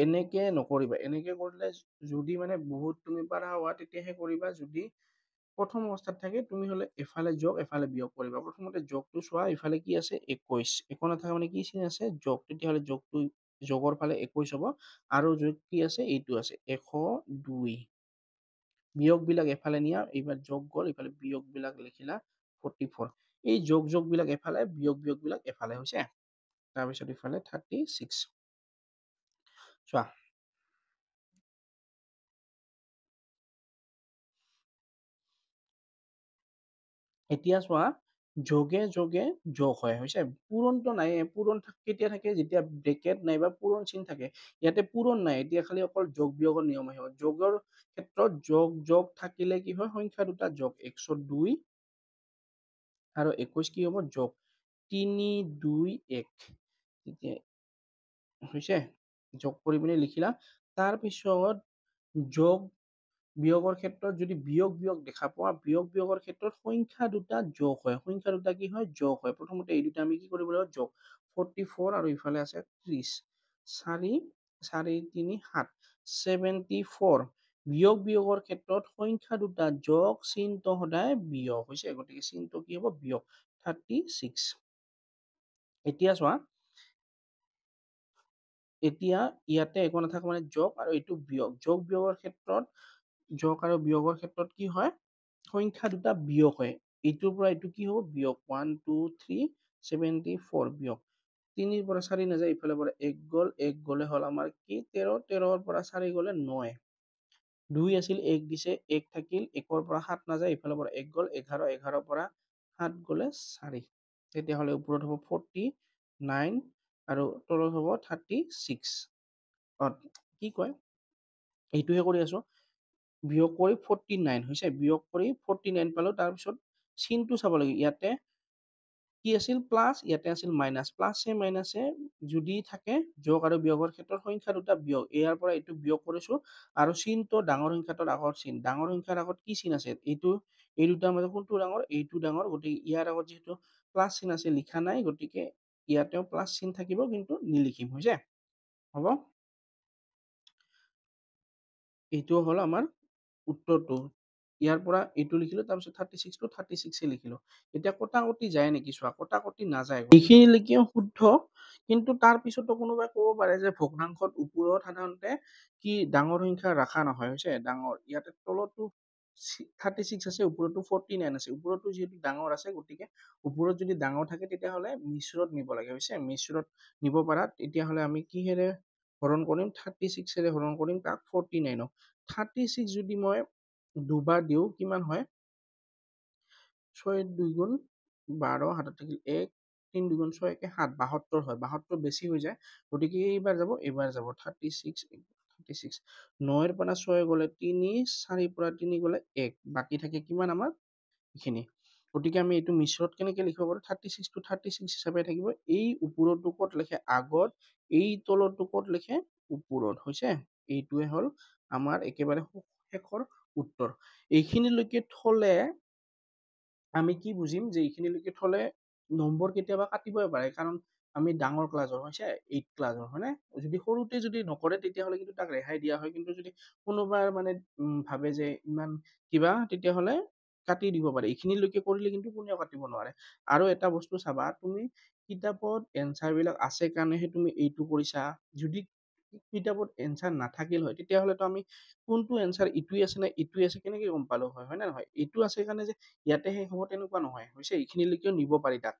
এনেকে নকৰিবা এনেকে কৰিলে যদি মানে বহুত তুমি পাৰা হোৱা তেতিয়াহে কৰিবা যদি প্ৰথম অৱস্থাত থাকে তুমি হলে এফালে যোগ এফালে বিয়োগ কৰিবা প্ৰথমতে যোগটো চোৱা ইফালে কি আছে 21 একো নাথাকা মানে কি চিন আছে যোগ তেতিয়াহ'লে যোগটো যোগৰ ফালে 21 হ'ব আৰু যোগ কি আছে এইটো আছে 102 বিয়োগ বিলাক এফালে নিয়া এইবাৰ যোগ গ'ল ইফালে বিয়োগ বিলাক লিখিলা 44 এই যোগ বিলাক এফালে বিয়োগ বিলাক এফালে হৈছে তাৰপিছত ইফালে 36 চোৱা এতিয়া চোৱা যোগে যোগে যোগ হয় হৈছে পূৰণটো নাই পূৰণ কেতিয়া থাকে যেতিয়া ব্ৰেকেট নাইবা পূৰণ চিন থাকে ইয়াতে পূৰণ নাই এতিয়া খালি অকল যোগ বিয়োগৰ নিয়ম আহিব যোগৰ ক্ষেত্ৰত যোগ থাকিলে কি হয় সংখ্যা দুটা যোগ 102 আৰু 21 কি হ'ব যোগ 3 2 1 তেতিয়া হৈছে যোগ কৰি পিনে লিখিলা তাৰপিছত যোগ বিয়োগৰ ক্ষেত্ৰত যদি বিয়োগ দেখা পোৱা বিয়োগৰ ক্ষেত্ৰত সংখ্যা দুটা যোগ হয় সংখ্যা দুটা কি হয় যোগ হয় প্ৰথমতে এই দুটা আমি কি কৰিব লাগিব যোগ 44 আৰু ইফালে আছে 30 4 4 3 7 74 বিয়োগৰ ক্ষেত্ৰত সংখ্যা দুটা যোগ চিনটো সদায় বিয়োগ হৈছে গতিকে চিনটো কি হ'ব বিয়োগ 36 এতিয়া চোৱা এতিয়া ইয়াতে একো নাথাকে মানে যোগ আৰু এইটো বিয়োগ যোগ বিয়োগৰ ক্ষেত্ৰত যোগ আৰু বিয়োগৰ ক্ষেত্ৰত কি হয় সংখ্যা দুটা বিয়োগ হয় এইটোৰ পৰা এইটো কি হ'ব বিয়োগ 1 2 3 74 বিয়োগ 3 ৰ পৰা 4 নাযায়, ইফালৰ পৰা 1 গ'ল, 1 গ'লে হ'ল আমাৰ কি 13, 13 ৰ পৰা 4 গ'লে 9, 2 আছিল 1 দিছে, 1 থাকিল, 1 ৰ পৰা 7 নাযায়, ইফালৰ পৰা 1 গ'ল, 11, 11 ৰ পৰা 7 গ'লে 4, তেতিয়াহ'লে ওপৰত হ'ব 49 আৰু তলত হ'ব 36। কি কয় এইটোহে কৰি আছো, বিয়োগ কৰি 49 হৈছে, বিয়োগ কৰি 49 পালো, তাৰপিছত চিনটো চাব লাগে, ইয়াতে কি আছিল প্লাছ, ইয়াতে আছিল মাইনাছ, প্লাছে মাইনাছে যদি থাকে যোগ আৰু বিয়োগৰ ক্ষেত্ৰত সংখ্যা দুটা বিয়োগ, ইয়াৰ পৰা এইটো বিয়োগ কৰিছো আৰু চিনটো ডাঙৰ সংখ্যাটোৰ আগত চিন, ডাঙৰ সংখ্যাৰ আগত কি চিন আছে, এইটো এই দুটাৰ মাজত কোনটো ডাঙৰ, এইটো ডাঙৰ, গতিকে ইয়াৰ আগত যিহেতু প্লাছ চিন আছে লিখা নাই, গতিকে ইয়াতেও প্লাছ চিন থাকিব কিন্তু নিলিখিম, হৈছে হ'ব। এইটো হ'ল আমাৰ উত্তৰটো, ইয়াৰ পৰা এইটো লিখিলো, তাৰপিছত 36 টো 36 লিখিলো। এতিয়া কটাকটি যায় নেকি চোৱা, কটাকটি নাযায়, এইখিনিলৈকে শুদ্ধ, কিন্তু তাৰ পিছতো কোনোবাই ক'ব পাৰে যে ভগ্নাংশত ওপৰত সাধাৰণতে কি ডাঙৰ সংখ্যা ৰাখা নহয়, হৈছে ডাঙৰ, ইয়াতে তলতো 36 আছে, ওপৰতো 49 আছে, ওপৰতো যিহেতু ডাঙৰ আছে, গতিকে ওপৰত যদি ডাঙৰ থাকে তেতিয়াহ'লে মিশ্ৰত নিব লাগে, হৈছে মিশ্ৰত নিব পাৰা, তেতিয়াহ'লে আমি কিহেৰে হৰণ কৰিম, 36 এৰে হৰণ কৰিম তাক 49, 36 যদি মই দুবাৰ দিওঁ কিমান হয়, 6 2 গুণ 12, হাতত থাকিল 1, 3 2 গুণ 6 1 7, 72 হয়, 72 বেছি হৈ যায়, গতিকে এইবাৰ যাব, 36, 36, 9 ৰ পৰা 6 গ'লে 3, 4 ৰ পৰা 3 গ'লে 1, বাকী থাকে কিমান আমাৰ এইখিনি, গতিকে আমি এইটো মিশ্ৰত কেনেকে লিখিব পাৰো, 36 টো 36 হিচাপে থাকিব, এই ওপৰতো ক'ত লিখে আগত, এই তলৰটো ক'ত লিখে ওপৰত, হৈছে এইটোৱে হ'ল আমাৰ একেবাৰে শেষৰ উত্তৰ। এইখিনিলৈকে থলে আমি কি বুজিম যে এইখিনিলৈকে থলে নম্বৰ কেতিয়াবা কাটিবই পাৰে, কাৰণ আমি ডাঙৰ ক্লাছৰ, হৈছে 8 ক্লাছৰ, হয়নে, যদি সৰুতে যদি নকৰে তেতিয়াহ'লে কিন্তু তাক ৰেহাই দিয়া হয়, কিন্তু যদি কোনোবাৰ মানে ভাবে যে ইমান কিবা, তেতিয়াহ'লে কাটি দিব পাৰে, এইখিনিলৈকে কৰিলে কিন্তু কোনেও কাটিব নোৱাৰে। আৰু এটা বস্তু চাবা, তুমি কিতাপত এনচাৰ বিলাক আছে কাৰণেহে তুমি এইটো কৰিছা, যদি কিতাপত এনচাৰ নাথাকিল হয় তেতিয়াহ'লেতো আমি কোনটো এনচাৰ ইটোৱে আছে নে ইটোৱে আছে কেনেকে গম পালো হয়, হয় নে নহয়, এইটো আছে কাৰণে যে ইয়াতে শেষ হ'ব তেনেকুৱা নহয়, হৈছে এইখিনিলৈকেও নিব পাৰি তাক।